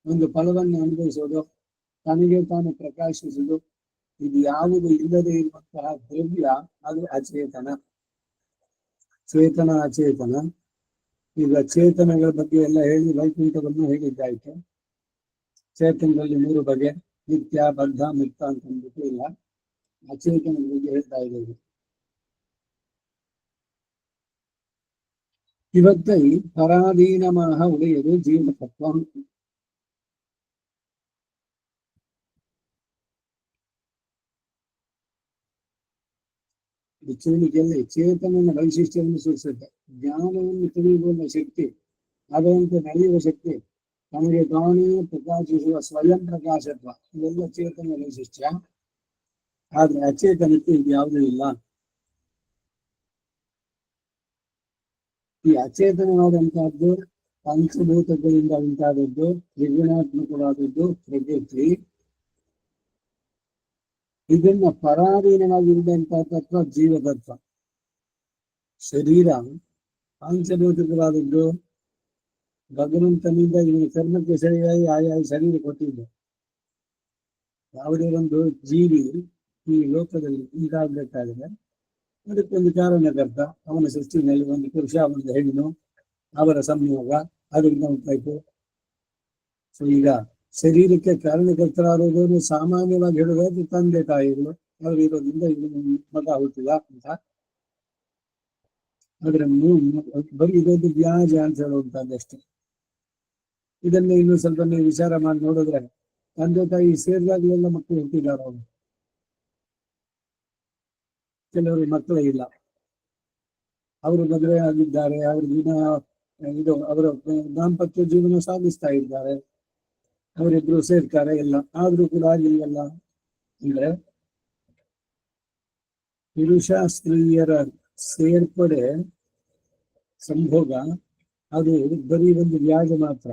ಒಂದು ಫಲವನ್ನು ಅನುಭವಿಸುವುದು, ತನಗೆ ತಾನು ಪ್ರಕಾಶಿಸುವುದು, ಇದು ಯಾವುದು ಇಲ್ಲದೆ ಇರುವಂತಹ ದ್ರವ್ಯ ಅದು ಅಚೇತನ. ಚೇತನ ಅಚೇತನ. ಈಗ ಚೇತನಗಳ ಬಗ್ಗೆ ಎಲ್ಲ ಹೇಳಿ ವೈಕುಂಠವನ್ನು ಹೇಳಿದ್ದಾಯ್ತು. ಚೇತನದಲ್ಲಿ 3 ಬಗೆ, ನಿತ್ಯ, ಬದ್ಧ, ಮುಕ್ತ ಅಂತ ಅಂದ್ಬಿಟ್ಟು ಇಲ್ಲ. ಅಚೇತನದ ಬಗ್ಗೆ ಹೇಳ್ತಾ ಇದ್ದೇವೆ. ಇವತ್ತೈ ಪರಾಧೀನಮಾಹ ಉಳಿಯದು ಜೀವತತ್ವ. ಚೂಣಿಕೆಯಲ್ಲಿ ಚೇತನನ ವೈಶಿಷ್ಟ್ಯವನ್ನು ಸೂಚಿಸುತ್ತೆ. ಜ್ಞಾನವನ್ನು ತಿಳಿಯುವ ಶಕ್ತಿ, ಅದರಂತೆ ನಡೆಯುವ ಶಕ್ತಿ, ತನಗೆ ತಾನೇ ಪ್ರಕಾಶಿಸುವ ಸ್ವಯಂ ಪ್ರಕಾಶತ್ವ, ಇವೆಲ್ಲ ಚೇತನ ವೈಶಿಷ್ಟ್ಯ. ಆದ್ರೆ ಅಚೇತನಕ್ಕೆ ಇದು ಯಾವುದೂ ಇಲ್ಲ. ಈ ಅಚೇತನವಾದಂತಹದ್ದು ಪಂಚಭೂತಗಳಿಂದ ಉಂಟಾದದ್ದು, ತ್ರಿಗುಣಾತ್ಮಕವಾದದ್ದು ಪ್ರಕೃತಿ. ಇದನ್ನ ಪರಾಧೀನವಾಗಿರುವಂತಹ ತತ್ವ ಜೀವತತ್ವ. ಶರೀರ ಪಂಚಭೂತಗಳಾದದ್ದು ಭಗವಂತನಿಂದ ಇವನ ಕರ್ಮಕ್ಕೆ ಸರಿಯಾಗಿ ಆಯಾ ಶರೀರ ಕೊಟ್ಟಿದ್ದು. ಯಾವುದೇ ಒಂದು ಜೀವಿ ಈ ಲೋಕದಲ್ಲಿ ಉಂಟಾಗಬೇಕಾದ್ರೆ ಅದಕ್ಕೊಂದು ಕಾರಣಕರ್ತ, ಅವನ ಸೃಷ್ಟಿನಲ್ಲಿ ಒಂದು ಪುರುಷ ಒಂದು ಹೆಣ್ಣು, ಅವರ ಸಂಯೋಗ, ಅದರಿಂದ ಉಂಟಾಯ್ತು. ಸೊ ಈಗ ಶರೀರಕ್ಕೆ ಕಾರಣಕರ್ತರಾದವರು ಸಾಮಾನ್ಯವಾಗಿ ಹೇಳುವುದು ತಂದೆ ತಾಯಿಗಳು, ಅವರು ಇರೋದ್ರಿಂದ ಇವನು ಮಗ ಹುಟ್ಟಿದ ಅಂತ. ಆದ್ರೆ ಬರೀ ಇದೊಂದು ವ್ಯಾಜ ಅಂತ ಹೇಳುವಂತದ್ದಷ್ಟೇ. ಇದನ್ನ ಇನ್ನು ಸ್ವಲ್ಪ ನೀವು ವಿಚಾರ ಮಾಡಿ ನೋಡಿದ್ರೆ ತಂದೆ ತಾಯಿ ಸೇರಿದಾಗಲೆಲ್ಲ ಮಕ್ಕಳು ಹುಟ್ಟಿದಾರ. ಅವರು ಕೆಲವರು ಮಕ್ಕಳೇ ಇಲ್ಲ, ಅವರು ಮದುವೆ ಆಗಿದ್ದಾರೆ, ಅವ್ರ ದಿನ ಇದು ಅವರ ದಾಂಪತ್ಯ ಜೀವನ ಸಾಗಿಸ್ತಾ ಇದ್ದಾರೆ, ಅವರಿಬ್ರು ಸೇರ್ತಾರೆ ಎಲ್ಲ. ಆದ್ರೂ ಕೂಡ ಆಗಿಲ್ವಲ್ಲ. ಅಂದ್ರೆ ಪುರುಷ ಸ್ತ್ರೀಯರ ಸೇರ್ಪಡೆ ಸಂಭೋಗ ಅದು ಬರೀ ಒಂದು ವ್ಯಾಜ ಮಾತ್ರ.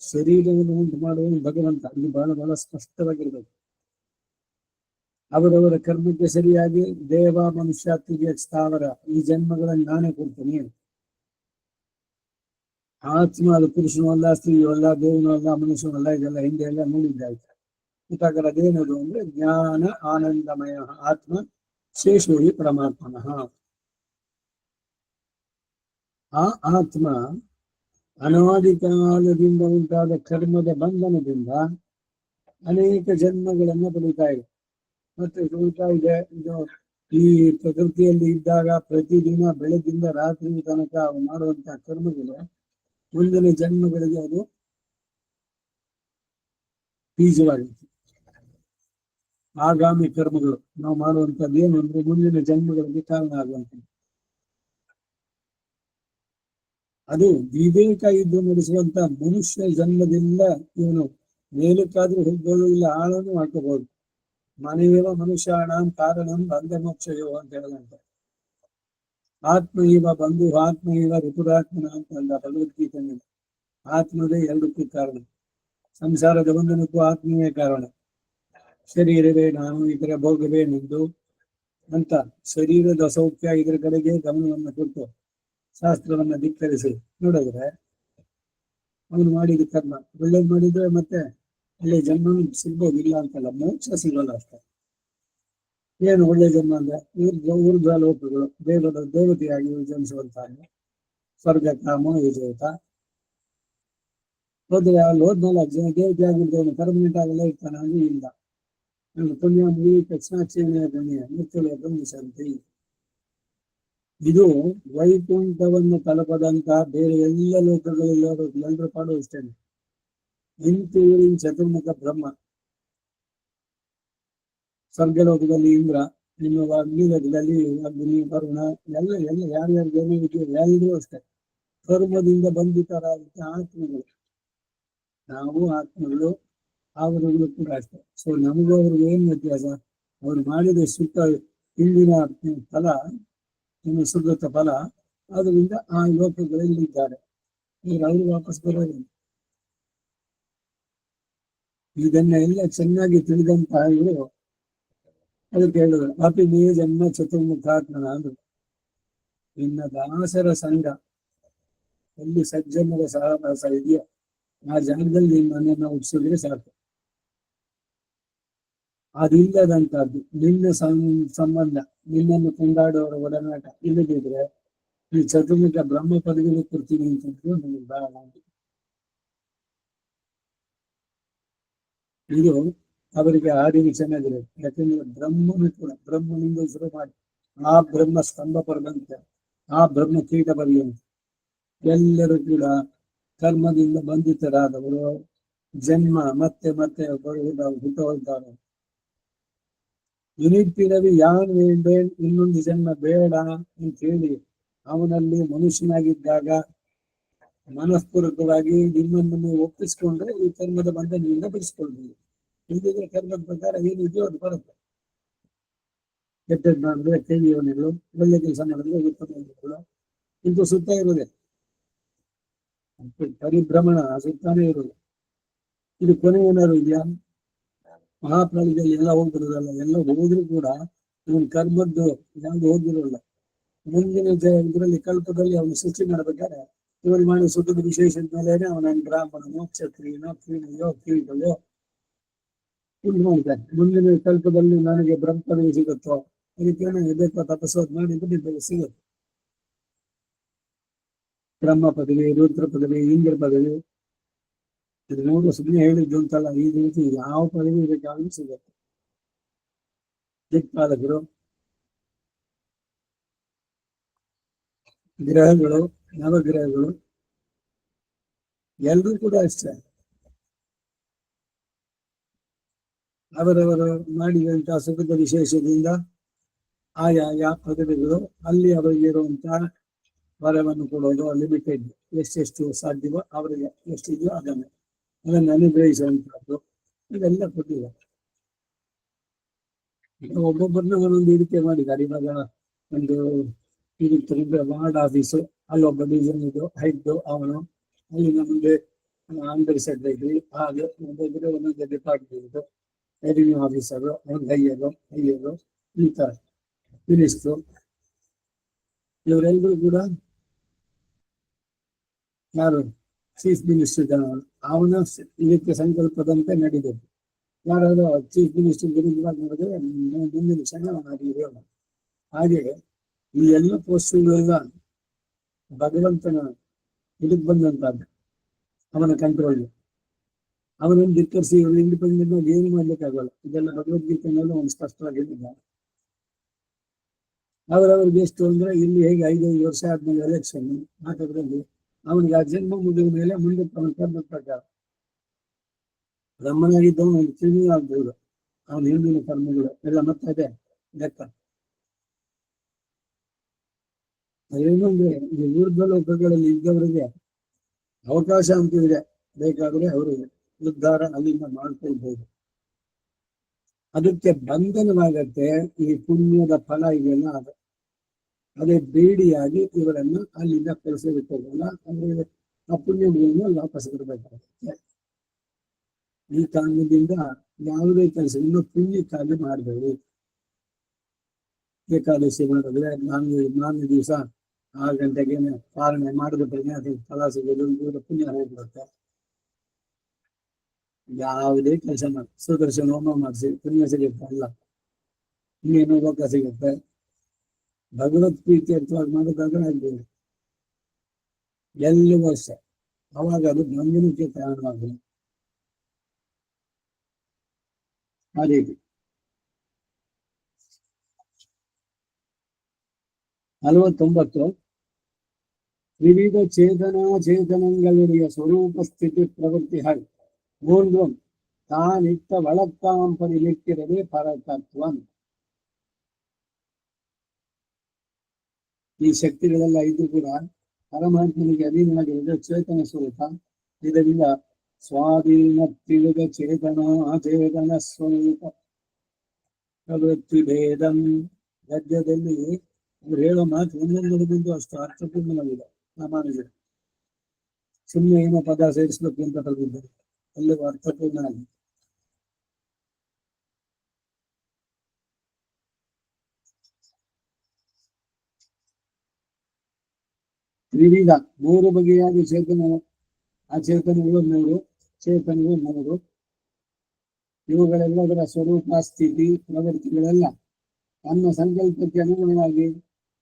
ಶರೀರವನ್ನು ಉಂಟು ಮಾಡುವ ಭಗವಂತ, ಇದು ಬಹಳ ಬಹಳ ಸ್ಪಷ್ಟವಾಗಿರ್ಬೇಕು. ಅವರವರ ಕರ್ಮಕ್ಕೆ ಸರಿಯಾಗಿ ದೇವ ಮನುಷ್ಯ ತಿರ್ಯ ಸ್ಥಾವರ ಈ ಜನ್ಮಗಳನ್ನು ನಾನೇ ಕೊಡ್ತೀನಿ. ಆತ್ಮ ಅದು ಪುರುಷನೂ ಅಲ್ಲ, ಸ್ತ್ರೀಯೂ ಅಲ್ಲ, ದೇವನೂ ಅಲ್ಲ, ಮನುಷ್ಯನೂ ಅಲ್ಲ. ಇದೆಲ್ಲ ಹಿಂದೆ ಎಲ್ಲ ನೋಡಿದ್ದಾಯ್ತು. ಇತ್ತಾಗ ಅದೇನದು ಅಂದ್ರೆ ಜ್ಞಾನ ಆನಂದಮಯ ಆತ್ಮ ಶೇಷೋಹಿ ಪರಮಾತ್ಮನಃ. ಆ ಆತ್ಮ ಅನಾದಿ ಕಾಲದಿಂದ ಉಂಟಾದ ಕರ್ಮದ ಬಂಧನದಿಂದ ಅನೇಕ ಜನ್ಮಗಳನ್ನ ಪಡಿತಾ ಇದೆ. ಮತ್ತೆ ಉಂಟಾ ಇದೆ. ಇದು ಈ ಪ್ರಕೃತಿಯಲ್ಲಿ ಇದ್ದಾಗ ಪ್ರತಿದಿನ ಬೆಳಗಿಂದ ರಾತ್ರಿ ತನಕ ಮಾಡುವಂತಹ ಕರ್ಮಗಳು ಮುಂದಿನ ಜನ್ಮಗಳಿಗೆ ಅದು ಬೀಜವಾಗುತ್ತೆ. ಆಗಾಮಿ ಕರ್ಮಗಳು ನಾವು ಮಾಡುವಂತದ್ದು ಏನು ಅಂದ್ರೆ ಮುಂದಿನ ಜನ್ಮಗಳಿಗೆ ಕಾರಣ ಆಗುವಂಥದ್ದು. ಅದು ವಿವೇಕ ಇದ್ದು ನಡೆಸುವಂತ ಮನುಷ್ಯ ಜನ್ಮದಿಂದ ಇವನು ಮೇಲಕ್ಕಾದ್ರೂ ಹೋಗ್ಬೋದು, ಇಲ್ಲ ಆಳನ್ನು ಹಾಕಬಹುದು. ಮನೆಯವ ಮನುಷ್ಯಾಣ ಕಾರಣಂ ಬಂಧ ಮೋಕ್ಷಯೋ ಅಂತ ಹೇಳದಂತೆ. ಆತ್ಮ ಇವ ಬಂಧು ಆತ್ಮ ಇವ ಋತುರಾತ್ಮನ ಅಂತಂದ ಭಗವದ್ಗೀತೆಯಲ್ಲಿ. ಆತ್ಮದೇ ಎರಡಕ್ಕೂ ಕಾರಣ. ಸಂಸಾರದ ಬಂಧನಕ್ಕೂ ಆತ್ಮೀಯ ಕಾರಣ. ಶರೀರವೇ ನಾನು, ಇದರ ಭೋಗವೇ ನಂದು ಅಂತ ಶರೀರದ ಸೌಖ್ಯ ಇದರ ಕಡೆಗೆ ಗಮನವನ್ನು ಕೊಟ್ಟು ಶಾಸ್ತ್ರವನ್ನ ಧಿಕ್ಕರಿಸಿ ನೋಡಿದ್ರೆ ಅವನು ಮಾಡಿದ ಕರ್ಮ ಒಳ್ಳೇದು ಮಾಡಿದ್ರೆ ಮತ್ತೆ ಒಳ್ಳೆ ಜನ್ಮ ಸಿಗ್ಬೋದು, ಇಲ್ಲ ಅಂತಲ್ಲ, ಮೋಕ್ಷ ಸಿಗೋಲ್ಲ ಅಷ್ಟೇ. ಏನು ಒಳ್ಳೆ ಜನ್ಮ ಅಂದ್ರೆ ಊರ್ಧ್ವ ಲೋಕಗಳು ದೇವತೆಯಾಗಿ ಜನಿಸುವಂತಹ ಸ್ವರ್ಗ ಕಾಮ ವಿಜೇತ ಹೋದ್ರೆ ಅಲ್ಲಿ ಹೋದ್ಮೇಲೆ ದೇವತೆ ಆಗಿದ್ದವನು ಪರ್ಮನೆಂಟ್ ಆಗಲೇ ಇರ್ತಾನೆ ಅಂದ್ರೆ ಇಲ್ಲ. ಪುಣ್ಯ ಮುಗಿ ತಕ್ಷಣ ಕ್ಷೇಮ ಪುಣ್ಯ ಮೃತ್ಯುಲೋಕ ಶಾಂತಿ. ಇದು ವೈಕುಂಠವನ್ನು ತಲುಪದಂತಹ ಬೇರೆ ಎಲ್ಲ ಲೋಕಗಳಲ್ಲರೂ ಎಲ್ಲರೂ ಪಾಡು ಇಷ್ಟೇ. ಇಂತು ಊರಿನ ಚತುರ್ಮುಖ ಬ್ರಹ್ಮ, ಸ್ವರ್ಗಲೋಕದಲ್ಲಿ ಇಂದ್ರ, ನಿಮ್ಮ ಅಗ್ನಿಲೋಕದಲ್ಲಿ ಅಗ್ನಿ ವರುಣ ಎಲ್ಲ ಯಾರ್ಯಾರು ಜನ ಎಲ್ಲರೂ ಅಷ್ಟೇ ಕರ್ಮದಿಂದ ಬಂಧಿತರಾದಂತಹ ಆತ್ಮಗಳು. ನಾವು ಆತ್ಮಗಳು, ಅವರುಗಳು ಕೂಡ ಅಷ್ಟೇ. ಸೊ ನಮಗೂ ಅವ್ರಿಗೆ ಏನ್ ವ್ಯತ್ಯಾಸ? ಅವ್ರು ಮಾಡಿದ ಸುತ್ತ ಹಿಂದಿನ ಫಲ, ಇನ್ನು ಸುಗತ ಫಲ, ಅದರಿಂದ ಆ ಲೋಕಗಳಲ್ಲಿ ಇದ್ದಾರೆ. ಈಗ ಅವರು ವಾಪಸ್ ಬರೋದಿಲ್ಲ. ಇದನ್ನೆಲ್ಲ ಚೆನ್ನಾಗಿ ತಿಳಿದಂತಹ ಇವರು ಅದಕ್ಕೆ ಹೇಳಿದ್ರು, ಅಪಿ ನೀ ಜನ್ಮ ಚತುರ್ಮುಖಾತ್ಮನ ಅಂದ್ರು. ಇನ್ನ ದಾಸರ ಸಂಘ ಎಲ್ಲಿ ಸಜ್ಜನರ ಸಹವಾಸ ಇದೆಯೋ ಆ ಜಾಗದಲ್ಲಿ ನನ್ನನ್ನು ಹುಟ್ಟಿಸಿದ್ರೆ ಸಾಕು. ಅದಿಲ್ಲದಂತಹದ್ದು ನಿನ್ನ ಸಂಬಂಧ, ನಿನ್ನನ್ನು ಕೊಂಡಾಡುವವರ ಒಡನಾಟ ಇಲ್ಲದಿದ್ರೆ ಈ ಚತುರ್ಮುಖ ಬ್ರಹ್ಮ ಪದವಿಗೆ ಕೊಡ್ತೀನಿ ಅಂತಂದ್ರು ನನಗೆ ಬೇಡ. ಇದು ಅವರಿಗೆ ಆದಿಗೆ ಚೆನ್ನಾಗಿರುತ್ತೆ. ಯಾಕಂದ್ರೆ ಬ್ರಹ್ಮನು ಕೂಡ ಬ್ರಹ್ಮನಿಂದ ಶುರು ಮಾಡಿ ಆ ಬ್ರಹ್ಮ ಸ್ತಂಭ ಪಡೆದಂತೆ, ಆ ಬ್ರಹ್ಮ ಕೀಟ ಬರೆಯುವಂತೆ ಎಲ್ಲರೂ ಕೂಡ ಕರ್ಮದಿಂದ ಬಂಧಿತರಾದವರು, ಜನ್ಮ ಮತ್ತೆ ಮತ್ತೆ ಹುಟ್ಟು ಹೋಗ್ತಾರೆ. ಇನಿಪಿರವಿ ಯಾನ್ ವೇಂಡೇನ್, ಇನ್ನೊಂದು ಜನ್ಮ ಬೇಡ ಅಂತ ಹೇಳಿ ಅವನಲ್ಲಿ ಮನುಷ್ಯನಾಗಿದ್ದಾಗ ಮನಸ್ಪೂರ್ವಕವಾಗಿ ನಿಮ್ಮನ್ನು ಒಪ್ಪಿಸ್ಕೊಂಡ್ರೆ ಈ ಕರ್ಮದ ಬಂಧನದಿಂದ ಬಿಡಿಸ್ಕೊಳ್ಬಹುದು. ಇಲ್ಲದಿದ್ರೆ ಕರ್ಮದ ಪ್ರಕಾರ ಏನಿದೆಯೋ ಅದು ಬರುತ್ತೆ. ಕೆಟ್ಟದ್ದು ಮಾಡಿದ್ರೆ ಕೈಯವನಿಗಳು, ಒಳ್ಳೆ ಕೆಲಸ ಮಾಡಿದ್ರೆ ಉತ್ತಮ ಇದು ಸುತ್ತ ಇರುವುದೇ, ಪರಿಭ್ರಮಣ ಸುತ್ತಾನೇ ಇರುವುದು. ಇದು ಕೊನೆ ಏನಾದ್ರು ಇದೆಯಾ? ಮಹಾಪ್ರಳಯದಲ್ಲಿ ಎಲ್ಲ ಹೋಗ್ತಿರೋದಲ್ಲ, ಎಲ್ಲ ಹೋದ್ರು ಕೂಡ ಇವನ್ ಕರ್ಮದ್ದು ಯಾವ್ದು ಹೋಗಿರೋಲ್ಲ. ಮುಂದಿನ ಇದರಲ್ಲಿ ಕಲ್ಪದಲ್ಲಿ ಅವನು ಸೃಷ್ಟಿ ಮಾಡ್ಬೇಕಾದ್ರೆ ಇವನು ಮಾಡಿ ಸುತ್ತದ ವಿಶೇಷದ ಮೇಲೆ ಅವನ ಬ್ರಾಹ್ಮಣನೋ ಕ್ಷತ್ರಿಯನೋ ಕ್ರೀಡೆಯೋ ಕೀಟವೋ ಇದು ಮಾಡ್ತಾನೆ. ಮುಂದಿನ ಕಲ್ಪದಲ್ಲಿ ನನಗೆ ಬ್ರಹ್ಮ ಪದವಿ ಸಿಗುತ್ತೋ, ಅದಕ್ಕೇನೋ ಬೇಕು ತಪಸ್ಸೋದ್ ಮಾಡಿ ಸಿಗುತ್ತೆ. ಬ್ರಹ್ಮ ಪದವಿ, ರುದ್ರ ಪದವಿ, ಇಂದ್ರ ಪದವಿ, ಇದು ನೋಡು ಸುಮ್ಮನೆ ಹೇಳಿದ್ದು ಅಂತಲ್ಲ. ಈ ರೀತಿ ಯಾವ ಪದವಿ ಬೇಕಾದ್ರೂ ಸಿಗುತ್ತೆ. ದಿಕ್ಪಾಲಕರು, ಗ್ರಹಗಳು, ನವಗ್ರಹಗಳು ಎಲ್ಲರೂ ಕೂಡ ಅಷ್ಟೇ. ಅವರವರು ಮಾಡಿದಂತಹ ಸುಖದ ವಿಶೇಷದಿಂದ ಆಯಾ ಪದವಿಗಳು ಅಲ್ಲಿ ಅವರಿಗೆ ಇರುವಂತಹ ವರವನ್ನು ಕೊಡೋದು ಲಿಮಿಟೆಡ್, ಎಷ್ಟೆಷ್ಟು ಸಾಧ್ಯವೋ ಅವರಿಗೆ ಎಷ್ಟಿದೆಯೋ ಅದನ್ನು ಅನುಗ್ರಹಿಸುವಂತಹದ್ದು ಇದೆಲ್ಲ ಕೊಟ್ಟಿದ್ದಾರೆ. ಒಬ್ಬೊಬ್ಬರನ್ನ ಒಂದೊಂದು ಇರಿಕೆ ಮಾಡಿದ್ದಾರೆ. ಇವಾಗ ಒಂದು ಇರುತ್ತೆ ವಾರ್ಡ್ ಆಫೀಸು, ಅಲ್ಲೊಬ್ಬ ಡಿವಿಷನ್ ಇದು ಹೆಡ್ ಅವನು, ಅಲ್ಲಿ ನಮಗೆ ಅಂಡರ್ ಸೆಕ್ರೆಟರಿ, ಹಾಗೆ ಒಂದೊಂದು ಡಿಪಾರ್ಟ್ಮೆಂಟ್, ರೆವಿನ್ಯೂ ಆಫೀಸರು, ಹೈಯರು ಈ ತರ ಮಿನಿಸ್ಟ್ರು, ಇವರೆಲ್ಲರೂ ಕೂಡ ಯಾರು ಚೀಫ್ ಮಿನಿಸ್ಟರ್ ಜನ ಅವನ ಇದಕ್ಕೆ ಸಂಕಲ್ಪದಂತೆ ನಡೆದದ್ದು. ಯಾರಾದ್ರೂ ಚೀಫ್ ಮಿನಿಸ್ಟರ್ ವಿರುದ್ಧವಾಗಿ ನೋಡಿದ್ರೆ ಮುಂದಿನ ಕ್ಷಣ ಹೇಳೋಣ. ಹಾಗೆ ಈ ಎಲ್ಲ ಪೋಸ್ಟ್ಗಳೆಲ್ಲ ಭಗವಂತನ ಇದಕ್ಕೆ ಬಂದಂತದ್ದು, ಅವನ ಕಂಟ್ರೋಲ್. ಅವನನ್ನು ಧಿಕ್ಕರಿಸಿ ಇಂಡಿಪೆಂಡೆಂಟ್ ಆಗಿ ಏನು ಮಾಡ್ಲಿಕ್ಕಾಗಲ್ಲ. ಇದೆಲ್ಲ ಭಗವದ್ಗೀತೆಯಲ್ಲೂ ಅವನು ಸ್ಪಷ್ಟವಾಗಿ ಹೇಳಿದ್ದಾನೆ. ಅವರವ್ರಿಗೆ ಎಷ್ಟು ಅಂದ್ರೆ ಇಲ್ಲಿ ಹೇಗೆ 5 ವರ್ಷ ಆದ್ಮೇಲೆ ಎಲೆಕ್ಷನ್ ಹಾಕೋದ್ರಲ್ಲಿ ಅವನಿಗೆ ಆ ಜನ್ಮ ಮುಗಿದ ಮೇಲೆ ಮುಂದೆ ಅವನ ಕರ್ಮ ಪ್ರಕಾರ ಬ್ರಹ್ಮನಾಗಿದ್ದವನು ಒಂದು ತಿಳಿಯೂ ಆಗ್ಬಹುದು. ಅವನ ಹಿಂದಿನ ಕರ್ಮಗಳು ಎಲ್ಲ ಮತ್ತೆ ಅದೇ ಲೆಕ್ಕ. ಅದೇನಂದ್ರೆ ಈ ಊರ್ಧ್ವ ಲೋಕಗಳಲ್ಲಿ ಇದ್ದವರಿಗೆ ಅವಕಾಶ ಅಂತಿದೆ, ಬೇಕಾದ್ರೆ ಅವರು ಉದ್ಧಾರ ಅಲ್ಲಿಂದ ಮಾಡ್ಕೊಳ್ಬಹುದು. ಅದಕ್ಕೆ ಬಂಧನವಾಗತ್ತೆ ಈ ಪುಣ್ಯದ ಫಲ ಇದೆಲ್ಲ. ಅದೇ ಬೇಡಿಯಾಗಿ ಇವರನ್ನು ಅಲ್ಲಿಂದ ಕಳಿಸೋದಕ್ಕೋಗಲ್ಲ. ಅಂದ್ರೆ ಆ ಪುಣ್ಯಗಳನ್ನು ವಾಪಸ್ ಬರಬೇಕಾಗುತ್ತೆ. ಈ ಕಾರಣದಿಂದ ಯಾವುದೇ ಕೆಲಸ ಇನ್ನು ಪುಣ್ಯಕ್ಕಾಗಿ ಮಾಡಬೇಡಿ. ಏಕಾದಶಿ ಮಾಡಿದ್ರೆ ನಾನು ದಿವಸ 6 ಗಂಟೆಗೆ ಪಾಲನೆ ಮಾಡಿದ್ರೆ ಅದು ಫಲ ಸಿಗೋದು, ಪುಣ್ಯ ಹೋಗ್ಬಿಡುತ್ತೆ. ಯಾವುದೇ ಕೆಲಸ ಮಾಡಿ ಸುದರ್ಶನ ಹೋಮ ಮಾಡಿಸಿ ಪುಣ್ಯ ಸಿಗುತ್ತೆ ಅಲ್ಲ. ಇನ್ನೇನು ಲೋಕ ಸಿಗುತ್ತೆ. ಭಗವದ್ಗೀತೆ ಅರ್ಥವಾಗಿ ಮಾಡೋದಾದ್ರೆ ಆಗ್ಬೋದು ಎಲ್ಲಿಗೂ ಅಷ್ಟೇ. ಅವಾಗ ಅದು ಬಂಧನಕ್ಕೆ ಕಾರಣವಾಗಲಿ. ಆ ರೀತಿ 49 ವಿವಿಧ ಚೇತನங்களுடைய ಸ್ವರೂಪ ಸ್ಥಿತಿ ಪ್ರವೃತ್ತಿகள் மூன்றும் தான் இட்ட வழக்காம் படி நிற்கிறதே ಪರತತ್ವಂ. ಈ ಶಕ್ತಿಗಳೆಲ್ಲ ಇದು ಕೂಡ ಪರಮಾತ್ಮನಿಗೆ ಅಧೀನವಾಗಿರುವುದು ಚೇತನ ಸ್ವರೂಪ. ಇದರಿಂದ ಸ್ವಾಧೀನ ತಿಳಿದ ಚೇತನ ಸ್ವರೂಪ ಪ್ರವೃತ್ತಿ ಭೇದಂ. ಗದ್ಯದಲ್ಲಿ ಅವ್ರು ಹೇಳೋ ಮಾತು ಒಂದೊಂದು ಅಷ್ಟು ಅರ್ಥಪೂರ್ಣವಾಗಿದೆ. ರಾಮಾನುಜರು ಸುಮ್ಮನೆ ಏನೋ ಪದ ಸೇರಿಸ್ಬೇಕು ಅಂತ ಕಲಿತಿದ್ದಾರೆ, ಎಲ್ಲವೂ ಅರ್ಥಪೂರ್ಣ ಆಗಿದೆ. ತ್ರಿವಿಧ, 3 ಬಗೆಯಾಗಿ ಚೇತನ, ಅಚೇತನಗಳು 3, ಚೇತನಗಳು 3. ಇವುಗಳೆಲ್ಲದರ ಸ್ವರೂಪ ಸ್ಥಿತಿ ಪ್ರವೃತ್ತಿಗಳೆಲ್ಲ ತನ್ನ ಸಂಕಲ್ಪಕ್ಕೆ ಅನುಗುಣವಾಗಿ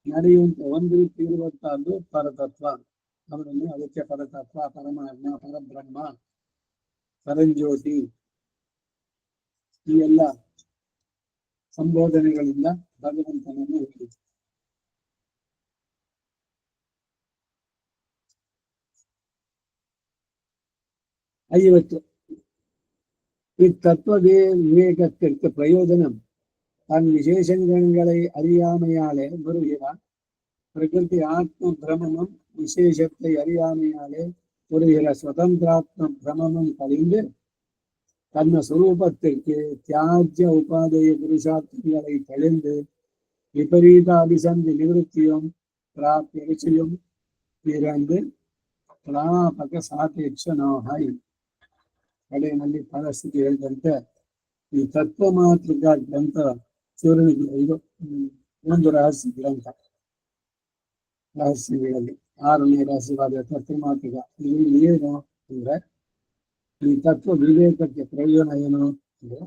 ನಡೆಯುವಂತೆ ಒಂದು ರೀತಿ ಇರುವಂತಹದ್ದು ಪರತತ್ವ. ಅವರನ್ನು ಅದಕ್ಕೆ ಪರತತ್ವ, ಪರಮಾತ್ಮ, ಪರಬ್ರಹ್ಮ, ಪರಂಜ್ಯೋತಿ ಈ ಎಲ್ಲ ಸಂಬೋಧನೆಗಳಿಂದ ಭಗವಂತನನ್ನು ಹೇಳಿದೆ. இத்தத்துவ விவேகத்திற்கு பிரயோஜனம் தன் விசேஷங்களை அறியாமையாலே வருகிறார். பிரகிருதி ஆத்ம பிரமமும் விசேஷத்தை அறியாமையாலே வருகிற சுதந்திராத்ம பிரமமும் கழிந்து தன்ன சுரூபத்திற்கு தியாஜ்ய உபாதய புருஷார்த்தங்களை தெளிந்து விபரீத அபிசந்தி நிவೃತ್ತಿயும் பிராப்திய ருச்சியும் பிறந்து ಪ್ರಾಪಕ ಸಾಪೇಕ್ಷನಾಹಿ. ಕಡೆಯಲ್ಲಿ ಪರಿಸ್ಥಿತಿ ಹೇಳಿದಂತೆ ಈ ತತ್ವ ಮಾತೃಕ ಗ್ರಂಥ ಇದು ಒಂದು ರಹಸ್ಯ ಗ್ರಂಥ. ರಹಸ್ಯಗಳಲ್ಲಿ 6ನೇ ರಹಸ್ಯವಾದ ತತ್ವ ಮಾತೃಕ. ಇಲ್ಲಿ ಏನು ಅಂದ್ರೆ ಈ ತತ್ವ ವಿವೇಕಕ್ಕೆ ಪ್ರಯೋಜನ ಏನು ಅಂದ್ರೆ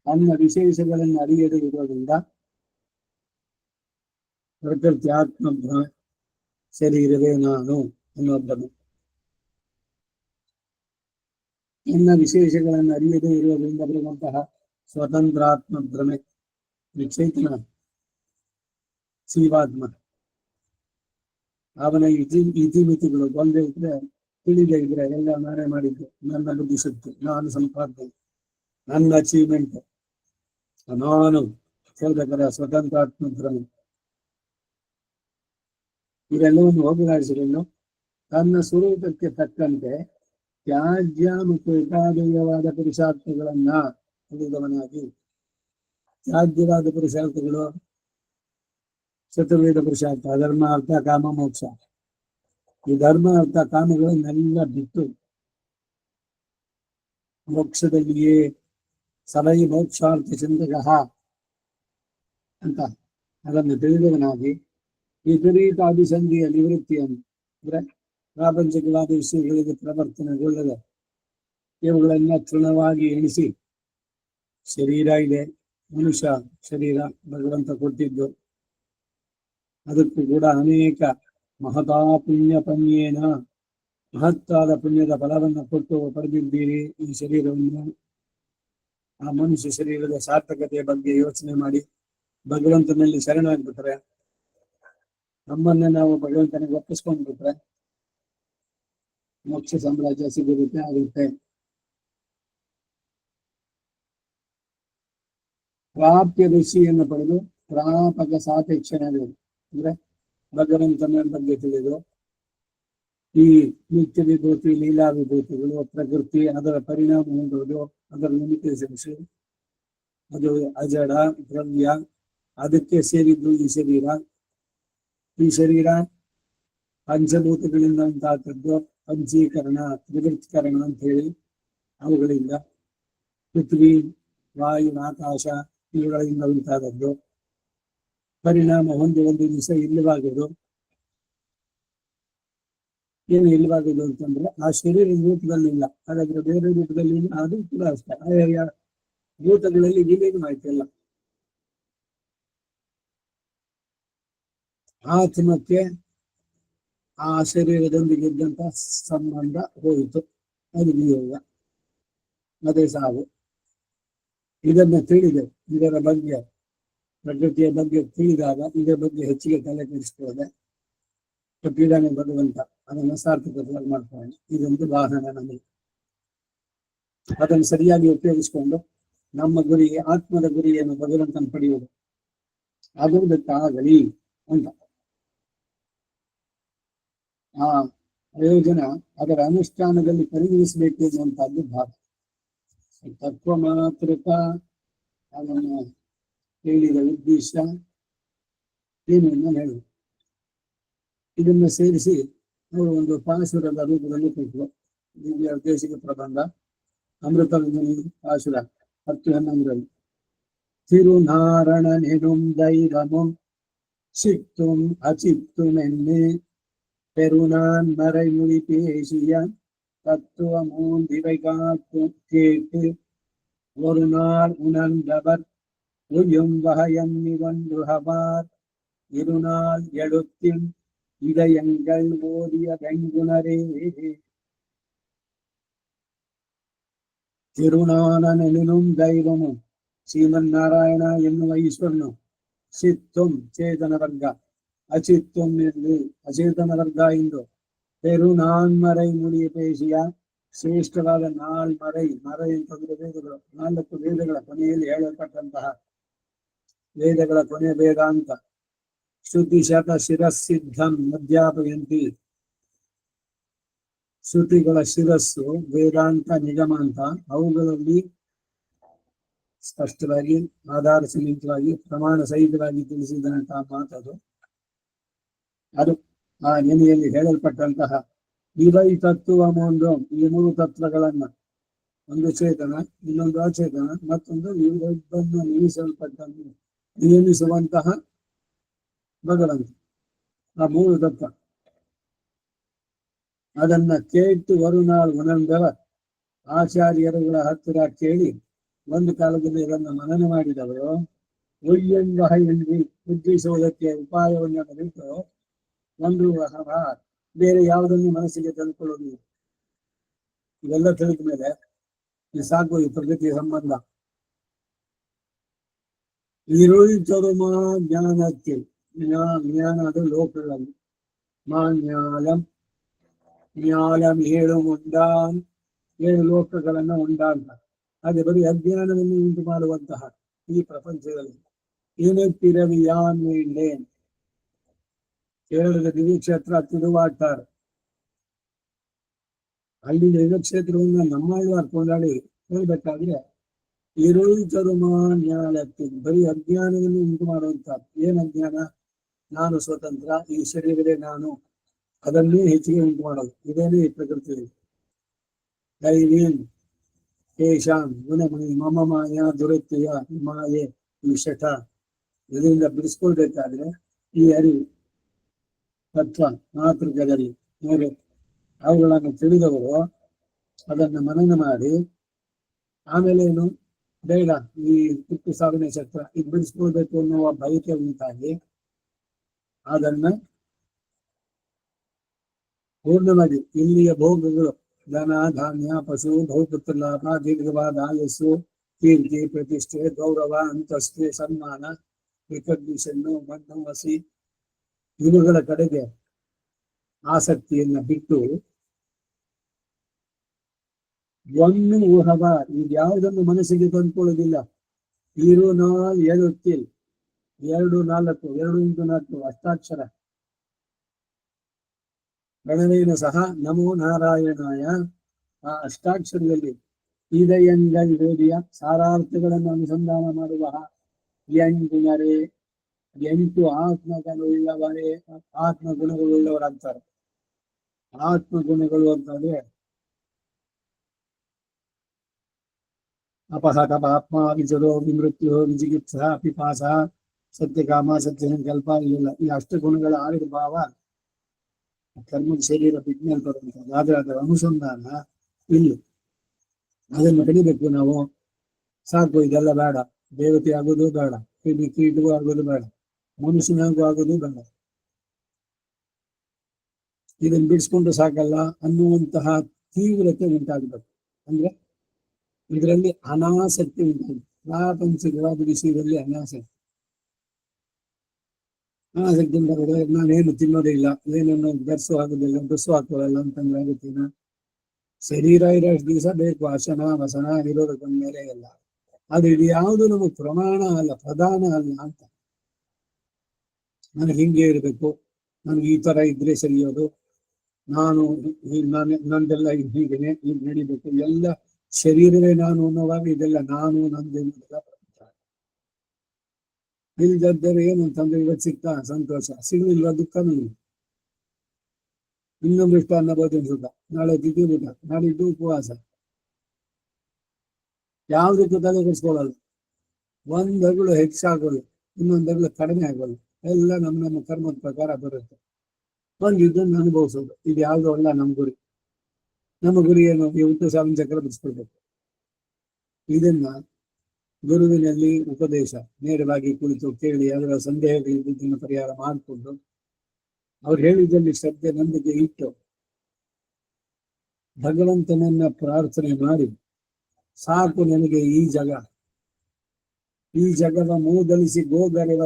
ತನ್ನ ವಿಶೇಷಗಳನ್ನು ಅರಿಯದೇ ಇರೋದ್ರಿಂದ ಪ್ರಕೃತಿ ಆತ್ಮ ಶರೀರವೇ ನಾನು ಅನ್ನೋದನ್ನು, ಇನ್ನ ವಿಶೇಷಗಳನ್ನು ಅರಿಯದೇ ಇರುವುದರಿಂದ ಬರುವಂತಹ ಸ್ವತಂತ್ರಾತ್ಮ ಭ್ರಮೆ, ಚೈತನ ಶಿವಾತ್ಮ, ಅವನ ಇತಿಮಿತಿಗಳು ಬಂದೇ ಇದ್ರೆ ತಿಳಿದೇ ಇದ್ರೆ ಎಲ್ಲ ನಾನೇ ಮಾಡಿದ್ದು, ನನ್ನ ಬುದ್ಧಿಶಕ್ತಿ, ನಾನು ಸಂಪಾದನೆ, ನನ್ನ ಅಚೀವ್ಮೆಂಟ್, ನಾನು ಸೇವಕರ ಸ್ವತಂತ್ರಾತ್ಮ ಭ್ರಮೆ ಇವೆಲ್ಲವನ್ನು ಹೋಗಲಾಡಿಸಿಕೊಂಡು ತನ್ನ ಸ್ವರೂಪಕ್ಕೆ ತಕ್ಕಂತೆ ತ್ಯಾಜ್ಯ ಮತ್ತು ಉಪಾದೇಯವಾದ ಪುರುಷಾರ್ಥಗಳನ್ನ ಉಳಿದವನಾಗಿ. ತ್ಯಾಜ್ಯವಾದ ಪುರುಷಾರ್ಥಗಳು ಚತುರ್ವೇದ ಪುರುಷಾರ್ಥ, ಧರ್ಮ, ಅರ್ಥ, ಕಾಮ, ಮೋಕ್ಷ. ಈ ಧರ್ಮ, ಅರ್ಥ, ಕಾಮಗಳನ್ನೆಲ್ಲ ಬಿಟ್ಟು ಮೋಕ್ಷದಲ್ಲಿಯೇ ಸವೈ ಮೋಕ್ಷಾರ್ಥ ಚಿಂತಕ ಅಂತ ಅದನ್ನು ತಿಳಿದವನಾಗಿ ವಿಪರೀತ ಅಭಿಸಂಧಿಯ ನಿವೃತ್ತಿಯನ್ನು ಅಂದ್ರೆ ಪ್ರಾಪಂಚಿಕವಾದ ವಿಷಯಗಳಿಗೆ ಪ್ರವರ್ತನೆಗೊಳ್ಳದೆ ಇವುಗಳನ್ನ ತೃಣವಾಗಿ ಎಣಿಸಿ, ಶರೀರ ಇದೆ, ಮನುಷ್ಯ ಶರೀರ ಭಗವಂತ ಕೊಟ್ಟಿದ್ದು, ಅದಕ್ಕೂ ಕೂಡ ಅನೇಕ ಮಹತಾ ಪುಣ್ಯ ಪುಣ್ಯೇನ ಮಹತ್ತಾದ ಪುಣ್ಯದ ಫಲವನ್ನು ಕೊಟ್ಟು ಪಡೆದಿದ್ದೀರಿ ಈ ಶರೀರವನ್ನು. ಆ ಮನುಷ್ಯ ಶರೀರದ ಸಾರ್ಥಕತೆಯ ಬಗ್ಗೆ ಯೋಚನೆ ಮಾಡಿ ಭಗವಂತನಲ್ಲಿ ಶರಣಾಗ್ಬಿಟ್ರೆ, ನಮ್ಮನ್ನ ನಾವು ಭಗವಂತನಿಗೆ ಒಪ್ಪಿಸ್ಕೊಂಡ್ಬಿಟ್ರೆ ಮೋಕ್ಷ ಸಾಮ್ರಾಜ್ಯ ಸಿಗುತ್ತೆ ಆಗುತ್ತೆ. ಪ್ರಾಪ್ಯ ಋಷಿಯನ್ನು ಪಡೆದು ಪ್ರಾಪಕ ಸಾಪೇಕ್ಷಣಗಳು ಅಂದ್ರೆ ಭಗವಂತನ ಬಗ್ಗೆ ತಿಳಿದು ಈ ನಿತ್ಯ ವಿಭೂತಿ, ಲೀಲಾ ವಿಭೂತಿಗಳು, ಪ್ರಕೃತಿ, ಅದರ ಪರಿಣಾಮ ಹೊಂದುವುದು, ಅದರ ಲಿಮಿಟೇಷನ್ಸ್, ಅದು ಅಜಡ ದ್ರವ್ಯ, ಅದಕ್ಕೆ ಸೇರಿದ್ದು ಈ ಶರೀರ. ಈ ಶರೀರ ಪಂಚಭೂತಗಳಿಂದ ಉಂಟಾದದ್ದು, ಪಂಚೀಕರಣ, ತ್ರಿವೃತ್ಕರಣ ಅಂತ ಹೇಳಿ ಅವುಗಳಿಂದ, ಪೃಥ್ವಿ, ವಾಯು, ಆಕಾಶ ಇವುಗಳಿಂದ ಉಂಟಾದದ್ದು, ಪರಿಣಾಮ ಹೊಂದಿ ಒಂದು ದಿವಸ ಇಲ್ಲವಾಗುವುದು. ಏನು ಇಲ್ಲವಾಗುವುದು ಅಂತಂದ್ರೆ ಆ ಶರೀರ ರೂಪದಲ್ಲಿ ಇಲ್ಲ, ಹಾಗಾದ್ರೆ ಬೇರೆ ರೂಪದಲ್ಲಿ ಅದು ಕೂಡ ಅಷ್ಟೇ. ಆಯಾ ಭೂತಗಳಲ್ಲಿ ವಿಲೀನ ಆಯ್ತಲ್ಲ. ಆತ್ಮಕ್ಕೆ ಆ ಶರೀರದೊಂದಿಗೆ ಇದ್ದಂತ ಸಂಬಂಧ ಹೋಯಿತು, ಅದು ವಿಯೋಗ, ಅದೇ ಸಾವು. ಇದನ್ನ ತಿಳಿದೆ, ಇದರ ಬಗ್ಗೆ ಪ್ರಕೃತಿಯ ಬಗ್ಗೆ ತಿಳಿದಾಗ ಇದರ ಬಗ್ಗೆ ಹೆಚ್ಚಿಗೆ ತಲೆ ಕೆಡಿಸ್ಕೊಳ್ಳದೆ ಕೊಟ್ಟಿದ್ದಾನೆ ಭಗವಂತ, ಅದನ್ನು ಸಾರ್ಥಕವಾಗಿ ಮಾಡ್ತಾನೆ. ಇದೊಂದು ವಾಹನ ನಮಗೆ. ಅದನ್ನು ಸರಿಯಾಗಿ ಉಪಯೋಗಿಸಿಕೊಂಡು ನಮ್ಮ ಗುರಿ, ಆತ್ಮದ ಗುರಿಯನ್ನು ಭಗವಂತನ ಪಡೆಯುವುದು ಆಗುವುದಕ್ಕಾಗಲಿ ಅಂತ ಆ ಪ್ರಯೋಜನ ಅದರ ಅನುಷ್ಠಾನದಲ್ಲಿ ಪರಿಗಣಿಸಬೇಕು ಎನ್ನುವಂತಹದ್ದು ಭಾವ. ತತ್ವ ಮಾತೃಕ ಅದನ್ನು ಹೇಳಿದ ಉದ್ದೇಶ ಏನು ಅಂತ ಹೇಳುವ. ಇದನ್ನು ಸೇರಿಸಿ ಅವರು ಒಂದು ಪಾಶುರದ ರೂಪದಲ್ಲಿ ಕೊಟ್ಟರು. ದಿವ್ಯ ದೇಶಿಕ ಪ್ರಬಂಧ ಅಮೃತ ಪಾಶುರ 10-11 ತಿರುನಾರಣನೆನುಂ தைரமும் சித்தும் அச்சித்தும் என்னே பெருநான் மறைமொழி பேசிய தத்துவமும் இவை காத்தும் கேட்டு ஒரு நாள் உணர்ந்தவர் ஒய்யும் வகையம் நிவன்றுகவார் இருநாள் எழுத்தில் இதயங்கள் ஓதிய வெங்குணரே. ತಿರುನಾನನೆನುಂ ಧೈರ್ಯಮು ಶ್ರೀಮನ್ನಾರಾಯಣ ಎನ್ನುವ ಈಶ್ವರನು, ಚಿತ್ತುಂ ಚೇತನ ವರ್ಗ, ಅಚಿತ್ತುಂ ಎಂದು ಅಚೇತನ ವರ್ಗ ಎಂದು, ಪೆರುನಾನ್ಮರೈ ಮುಡಿ ಪೇಶಿಯ ಶ್ರೇಷ್ಠವಾದ ನಾಲ್ಮರೈ, ಮರೈ ಅಂತಂದ್ರೆ ವೇದಗಳು, 4 ವೇದಗಳ ಕೊನೆಯಲ್ಲಿ ಹೇಳಲ್ಪಟ್ಟಂತಹ ವೇದಗಳ ಕೊನೆ ವೇದ ಅಂತ. ಶ್ರುತಿ ಶತ ಶಿರಸ್ಸಿದ್ಧಂ ಅಧ್ಯಾಪಯಂತಿ, ಶ್ರುತಿಗಳ ಶಿರಸ್ಸು ವೇದಾಂತ ನಿಗಮಾಂತ, ಅವುಗಳಲ್ಲಿ ಸ್ಪಷ್ಟವಾಗಿ ಆಧಾರ ಸಹಿತವಾಗಿ ಪ್ರಮಾಣ ಸಹಿತವಾಗಿ ತಿಳಿಸಿದಂತಹ ಮಾತದು. ಅದು ಆ ನೆನೆಯಲ್ಲಿ ಹೇಳಲ್ಪಟ್ಟಂತಹ ಇವೈ ತತ್ವ ಮೋಂದು, ಈ 3 ತತ್ವಗಳನ್ನ, ಒಂದು ಚೇತನ, ಇನ್ನೊಂದು ಅಚೇತನ, ಮತ್ತೊಂದು ಇವುಗಳನ್ನು ನಿಯಮಿಸುವಂತಹ ಭಗವಂತ, ಆ 3 ತತ್ವ. ಅದನ್ನ ಕೇಟ್ಟು ವರುನಾಳ್ ಉಣಂದವ ಆಚಾರ್ಯರುಗಳ ಹತ್ತಿರ ಕೇಳಿ ಒಂದು ಕಾಲದಲ್ಲಿ ಇದನ್ನು ಮನನ ಮಾಡಿದವರು ಒಯ್ಯಂಗ ಎಂದು ಉದ್ದೇಶಿಸುವುದಕ್ಕೆ ಉಪಾಯವನ್ನು ಬಿಟ್ಟು ಒಂದು ಬೇರೆ ಯಾವುದನ್ನು ಮನಸ್ಸಿಗೆ ತಂದುಕೊಳ್ಳೋದು. ಇವೆಲ್ಲ ತಿಳಿದ ಮೇಲೆ ಈ ಸಾಕು, ಈ ಪ್ರಕೃತಿಯ ಸಂಬಂಧ. ಈರುಳಿತರುಮ ಜ್ಞಾನಕ್ಕೆ, ಜ್ಞಾನ ಅದು ಲೋಕಗಳಲ್ಲಿ, ಮಾನ್ಯಾಲಂ ಜ್ಞಾನಂ 7 ಮುಂಡಾನ್, 7 ಲೋಕಗಳನ್ನ ಉಂಡಾಂತ. ಹಾಗೆ ಬರೀ ಅಜ್ಞಾನವನ್ನು ಉಂಟು ಮಾಡುವಂತಹ ಈ ಪ್ರಪಂಚದಲ್ಲಿ ಏನೇ ಪಿರವಿಯಾನ್ ಮೇಂಡೇನ್, ಕೇರಳದ ದಿವ್ಯಕ್ಷೇತ್ರ ತಿರುವಾಟಾರ್, ಅಲ್ಲಿ ದಿವ್ಯಕ್ಷೇತ್ರವನ್ನು ನಮ್ಮಾಳ್ವಾರ್ ಕೊಂಡಾಡಿ ಹೇಳ್ಬೇಕಾದ್ರೆ ಈರುಳಿತರುಮಾನ್ಯಾಲಕ್ಕೆ, ಬರೀ ಅಜ್ಞಾನವನ್ನು ಉಂಟು ಮಾಡುವಂತ. ಏನ್ ಅಜ್ಞಾನ? ನಾನು ಸ್ವತಂತ್ರ, ಈ ಶರೀರವೇ ನಾನು, ಅದನ್ನೇ ಹೆಚ್ಚಿಗೆ ಉಂಟು ಮಾಡೋದು. ಇದೇನೇ ಈ ಪ್ರಕೃತಿ. ದೈವೀನ್ ಕೇಶಾನ್ ಗುಣಮಣಿ ಮಮ ಮಾಯ ದುರತ್ಯ ಮಾಯೆ, ಈ ಶಠ, ಇದರಿಂದ ಬಿಡಿಸ್ಕೊಳ್ಬೇಕಾದ್ರೆ ಈ ಅರಿವು ತತ್ವ ಮಾತೃಕದಲ್ಲಿ ಮೇಲೆ ಅವುಗಳನ್ನು ತಿಳಿದವರು ಅದನ್ನು ಮನನ ಮಾಡಿ ಆಮೇಲೆ ಏನು ಬೇಡ, ಈ ಟಿಪ್ಪು ಸಾಧನೆ ಚಕ್ರ ಇದು ಬಿಡಿಸ್ಕೊಳ್ಬೇಕು ಅನ್ನುವ ಬಯಕೆ ಉಂಟಾಗಿ ಅದನ್ನ ಪೂರ್ಣವಾಗಿ ಇಲ್ಲಿಯ ಭೋಗಗಳು, ಧನ ಧಾನ್ಯ, ಪಶು, ಬಹುಪುತ್ರ ಲಾಭ, ದೀರ್ಘವಾದ ಆಯಸ್ಸು, ಕೀರ್ತಿ, ಪ್ರತಿಷ್ಠೆ, ಗೌರವ, ಅಂತಸ್ತು, ಸನ್ಮಾನ, ರಿಕಗ್ನಿಷನ್ನು, ಮಣ್ಣು, ಹಸಿ, ಇವುಗಳ ಕಡೆಗೆ ಆಸಕ್ತಿಯನ್ನ ಬಿಟ್ಟು ಒಂದು ಊಹವ, ಇದ್ಯಾವುದನ್ನು ಮನಸ್ಸಿಗೆ ತಂದುಕೊಳ್ಳೋದಿಲ್ಲ. 2 4 2 4 2 ಇಂಟು 4 ಅಷ್ಟಾಕ್ಷರ ಗಣನೇನ ಸಹ ನಮೋ ನಾರಾಯಣಾಯ, ಆ ಅಷ್ಟಾಕ್ಷರದಲ್ಲಿ ಇದೆಯಂಗಲ್ ವೇದಿಯ ಸಾರಾರ್ಥಗಳನ್ನು ಅನುಸಂಧಾನ ಮಾಡುವ 8 ಆತ್ಮಗಳುಳ್ಳವರೇ, ಆತ್ಮಗುಣಗಳುಳ್ಳವರಂತಾರೆ. ಆತ್ಮಗುಣಗಳು ಅಂತಂದ್ರೆ ಅಪಹತ ಪಾಪ್ಮ ವಿಜರೋ ವಿಮೃತ್ಯು ವಿಜಿಗಿತ್ಸ ಪಿಪಾಸ ಸತ್ಯಕಾಮ ಸತ್ಯಸಂಕಲ್ಪ, ಇಲ್ಲ ಈ ಅಷ್ಟಗುಣಗಳ ಆವಿರ್ಭಾವ ಕರ್ಮದ ಶರೀರ ಬಿಟ್ಮೇಲೆ ಬರುವಂಥದ್ದು. ಆದ್ರೆ ಅದರ ಅನುಸಂಧಾನ ಇಲ್ಲಿ, ಅದನ್ನು ಕಡಿಬೇಕು ನಾವು. ಸಾಕು, ಇದೆಲ್ಲ ಬೇಡ, ದೇವತೆ ಆಗೋದು ಬೇಡ, ಕೀಟಗೂ ಆಗೋದು ಬೇಡ, ಮನುಷ್ಯನಾಗೂ ಆಗೋದು ಬೇಡ. ಇದನ್ನು ಬಿಡಿಸ್ಕೊಂಡು ಸಾಕಲ್ಲ ಅನ್ನುವಂತಹ ತೀವ್ರತೆ ಉಂಟಾಗಬೇಕು. ಅಂದ್ರೆ ಇದರಲ್ಲಿ ಅನಾಸಕ್ತಿ ಉಂಟಾಗುತ್ತೆ. ಪ್ರಾಪಂಚಿಕವಾದ ವಿಷಯದಲ್ಲಿ ಅನಾಸಕ್ತಿ ಉಂಟಾಗಿದೆ. ನಾನೇನು ತಿನ್ನೋದೇ ಇಲ್ಲ, ಏನನ್ನು ಧರಿಸು ಆಗುದಿಲ್ಲ, ಡ್ರೆಸ್ಸು ಹಾಕೋಲ್ಲ ಅಂತಂದ್ರೆ ಆಗುತ್ತೇನ? ಶರೀರ ಇರೋಷ್ಟು ದಿವಸ ಬೇಕು, ಆಸನ ವಸನ ಇರೋದಕ್ಕೊಂದ ಮೇಲೆ ಎಲ್ಲ. ಅದು ಇದು ಯಾವುದು ನಮಗೆ ಪ್ರಮಾಣ ಅಲ್ಲ, ಪ್ರಧಾನ ಅಲ್ಲ ಅಂತ. ನನಗೆ ಹಿಂಗೆ ಇರಬೇಕು, ನನಗೆ ಈ ತರ ಇದ್ರೆ ಸರಿಯೋದು, ನಾನು ನಂದೆಲ್ಲ ಹೀಗೇನೆ, ಈಗ ನಡಿಬೇಕು, ಎಲ್ಲ ಶರೀರವೇ ನಾನು ಅನ್ನೋವಾಗ ಇದೆಲ್ಲ ನಾನು ನಂದು ಇಲ್ದಿದ್ದರೆ ಏನು ಅಂತಂದ್ರೆ ಇವತ್ತು ಸಿಗ್ತಾ ಸಂತೋಷ, ಸಿಗ್ಲಿಲ್ವ ದುಃಖನೂ ಇಲ್ಲ. ಇನ್ನೊಂದು ಇಷ್ಟ ಅನ್ನಬಹುದು ಅನ್ಸುತ್ತ, ನಾಳೆ ತಿಥಿ ಊಟ, ನಾಳಿದ್ದು ಉಪವಾಸ, ಯಾವುದಕ್ಕೂ ತಲೆ ಕೆಡಿಸ್ಕೊಳ್ಳಲ್ಲ. ಒಂದಗಳು ಹೆಚ್ಚಾಗೋದು, ಇನ್ನೊಂದಗಳು ಕಡಿಮೆ ಆಗೋದು, ಎಲ್ಲ ನಮ್ಮ ಕರ್ಮದ ಪ್ರಕಾರ ಬರುತ್ತೆ. ಇದನ್ನು ಅನುಭವಿಸೋದು, ಇದು ಯಾವ್ದು ಅಲ್ಲ ನಮ್ಮ ಗುರಿ. ನಮ್ಮ ಗುರಿ ಏನು? ಇವತ್ತು ಸಾವಿನ ಚಕ್ರ ಬಿಡಿಸ್ಕೊಳ್ಬೇಕು. ಇದನ್ನ ಗುರುವಿನಲ್ಲಿ ಉಪದೇಶ ನೇರವಾಗಿ ಕುಳಿತು ಕೇಳಿ ಅದರ ಸಂದೇಹಗಳಿದ್ದನ್ನು ಪರಿಹಾರ ಮಾಡಿಕೊಂಡು ಅವ್ರು ಹೇಳಿದಲ್ಲಿ ಶ್ರದ್ಧೆ ನಂಬಿಕೆ ಇಟ್ಟು ಭಗವಂತನನ್ನ ಪ್ರಾರ್ಥನೆ ಮಾಡಿ, ಸಾಕು ನನಗೆ ಈ ಜಗದ ಮೂದಲಿಸಿ ಗೋಗರೆವ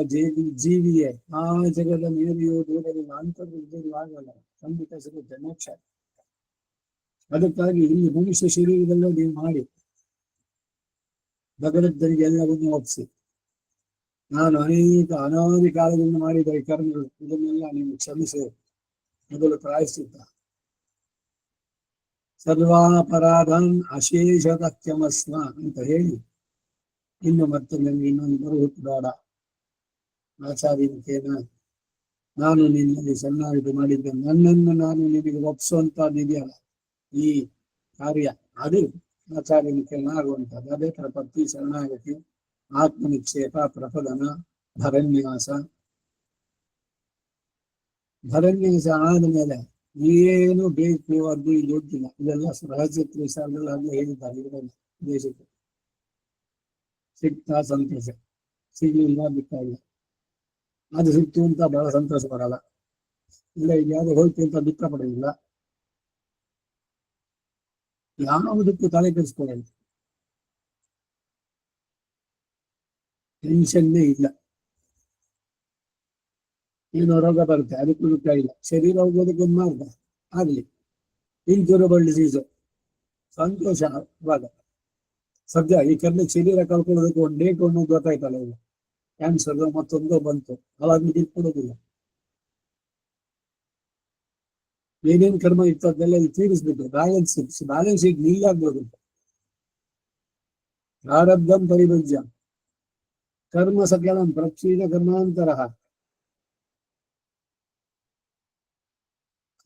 ಜೀವಿಯೇ, ಆ ಜಗದ ಮೇಲೆಯೋ ದೂರವಿಲ್ಲ, ಅಂತರ್ದು ಆಗಲ್ಲ, ಖಂಡಿತ ಸಿಗುತ್ತೆ ಮೋಕ್ಷ. ಅದಕ್ಕಾಗಿ ಇಲ್ಲಿ ಮನುಷ್ಯ ಶರೀರದಲ್ಲೇ ನೀವು ಮಾಡಿ ಭಗವಂತನಿಗೆ ಎಲ್ಲವನ್ನೂ ಒಪ್ಪಿಸಿ, ನಾನು ಅನಾದಿ ಕಾಲದಿಂದ ಮಾಡಿದ ಈ ಕರ್ಮಗಳು ಇದನ್ನೆಲ್ಲ ನೀವು ಕ್ಷಮಿಸಿ ಮೊದಲು ಪ್ರಾಯಶ್ಚಿತ್ತ. ಸರ್ವಾಪರಾಧಂ ಅಶೇಷದ ಕ್ಷಮಸ್ವ ಅಂತ ಹೇಳಿ ಇನ್ನು ಮತ್ತೆ ನನಗೆ ಇನ್ನೊಂದು ಬರುವುದು ಬೇಡ, ಆಚಾರ್ಯನಿಕೇನ ನಾನು ನಿನ್ನಲ್ಲಿ ಸನ್ನಾಗಿ ಮಾಡಿದ್ದೆ, ನನ್ನನ್ನು ನಾನು ನಿನಗೆ ಒಪ್ಪಿಸುವಂತಹದ್ದಿದೆಯಲ್ಲ ಈ ಕಾರ್ಯ, ಅದು ಆಚಾರ್ಯನಿಕೇನಾಗುವಂಥದ್ದು. ಅದೇ ಪ್ರಪತ್ತಿ, ಶರಣಾಗತಿ, ಆತ್ಮನಿಕ್ಷೇಪ, ಪ್ರಪದನ, ಭರನ್ಯಾಸ ಆದ ಮೇಲೆ ಏನು ಬೇಕು ಅದು ಇದು ಗೊತ್ತಿಲ್ಲ. ಇದೆಲ್ಲ ರಹಸ್ಯ ವಿಚಾರಗಳಲ್ಲಿ ಹೇಳಿದ್ದಾರೆ ಇವರೆಲ್ಲ. ದೇಶಕ್ಕೆ ಸಿಗ್ತಾ ಸಂತೋಷ, ಸಿಗ್ಲಿಲ್ಲ ಬೇಕಾಗಿಲ್ಲ. ಅದು ಸಿಕ್ತು ಅಂತ ಬಹಳ ಸಂತೋಷ ಪಡಲ್ಲ, ಇಲ್ಲ ಯಾವ್ದು ಹೋಯ್ತು ಅಂತ ದುಃಖ ಪಡೋದಿಲ್ಲ, ಯಾವುದಕ್ಕೂ ತಲೆ ಕೆಡಿಸ್ಕೊಳ್ಳಲ್ಲ, ಟೆನ್ಷನ್ನೇ ಇಲ್ಲ. ಏನೋ ರೋಗ ಬರುತ್ತೆ, ಅದಕ್ಕೂ ದುಃಖ ಇಲ್ಲ. ಶರೀರ ಹೋಗೋದಕ್ಕೊಂದು ಮಾರ್ಗ ಆಗ್ಲಿ, ಇನ್ಕ್ಯೂರಬಲ್ ಡಿಸೀಸು ಸಂತೋಷ. ಅವಾಗ ಸದ್ಯ ಈ ಕರ್ಮ ಶರೀರ ಕಳ್ಕೊಳ್ಳೋದಕ್ಕೆ ಒಂದು ಡೇಟ್ ಒಂದು ಗೊತ್ತಾಯ್ತಲ್ಲ, ಈಗ ಕ್ಯಾನ್ಸರ್ ಮತ್ತೊಂದು ಬಂತು, ಅವಾಗ ಇಟ್ಕೊಡೋದಿಲ್ಲ. ಏನೇನು ಕರ್ಮ ಇತ್ತು ಅದೆಲ್ಲ ತೀರಿಸ್ಬಿಟ್ಟು ಬ್ಯಾಲೆನ್ಸ್ ಈಗ ನಿಲ್ಲಾಗ್ಬೋದು. ಪ್ರಾರಬ್ಧಂ ಪರಿಭಜ್ಯ ಕರ್ಮ ಸಕಲಂ ಪ್ರಕ್ಷೀಣ ಕರ್ಮಾಂತರ.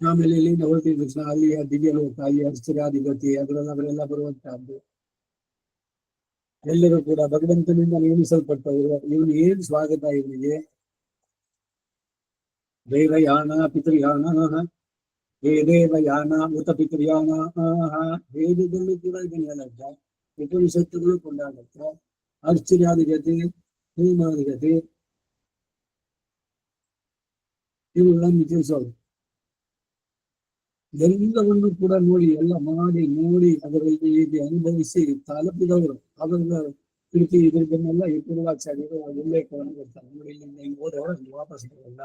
ಆಮೇಲೆ ಇಲ್ಲಿಂದ ಹೊರಟಿದ ತಕ್ಷಣ ಅಲ್ಲಿಯ ದಿವ್ಯ ಲೋಕ, ಅಲ್ಲಿ ಅರ್ಚರಾಧಿಪತಿ ಅವರೆಲ್ಲ ಬರುವಂತಹದ್ದು. ಎಲ್ಲರೂ ಕೂಡ ಭಗವಂತನಿಂದ ನೇಮಿಸಲ್ಪಟ್ಟವರು. ಇವನು ಏನು ಸ್ವಾಗತ ಇವನಿಗೆ? ದೇವಯಾನ ಪಿತೃಯಾನ, ಹೇ ದೇವಯಾನ ಉತ ಪಿತೃಯಾನ. ವೇದದಲ್ಲೂ ಕೂಡ ಇದನ್ನು ಹೇಳುತ್ತೆ, ಉಪನಿಷತ್ತುಗಳು ಕೊಂಡಾಡುತ್ತೆ. ಅರ್ಚರಾಧಿಪತಿ, ಹೇಮಾಧಿಪತಿ ಇವುಗಳನ್ನು ತಿಳಿಸೋದು. ಎಲ್ಲವನ್ನು ಕೂಡ ನೋಡಿ, ಎಲ್ಲ ನೋಡಿ ಅದರಲ್ಲಿ ಹೀಗೆ ಅನುಭವಿಸಿ ತಲುಪಿದವರು ಅದರ ಕೃತಿ ಇದನ್ನೆಲ್ಲ ಈ ಪೂರ್ವಾಚಾರ್ಯರು ಉಲ್ಲೇಖವನ್ನು ಕೊಡ್ತಾರೆ. ನೋಡಿ, ಇಲ್ಲಿ ಹೋದವರು ವಾಪಸ್ ಬರಲ್ಲ,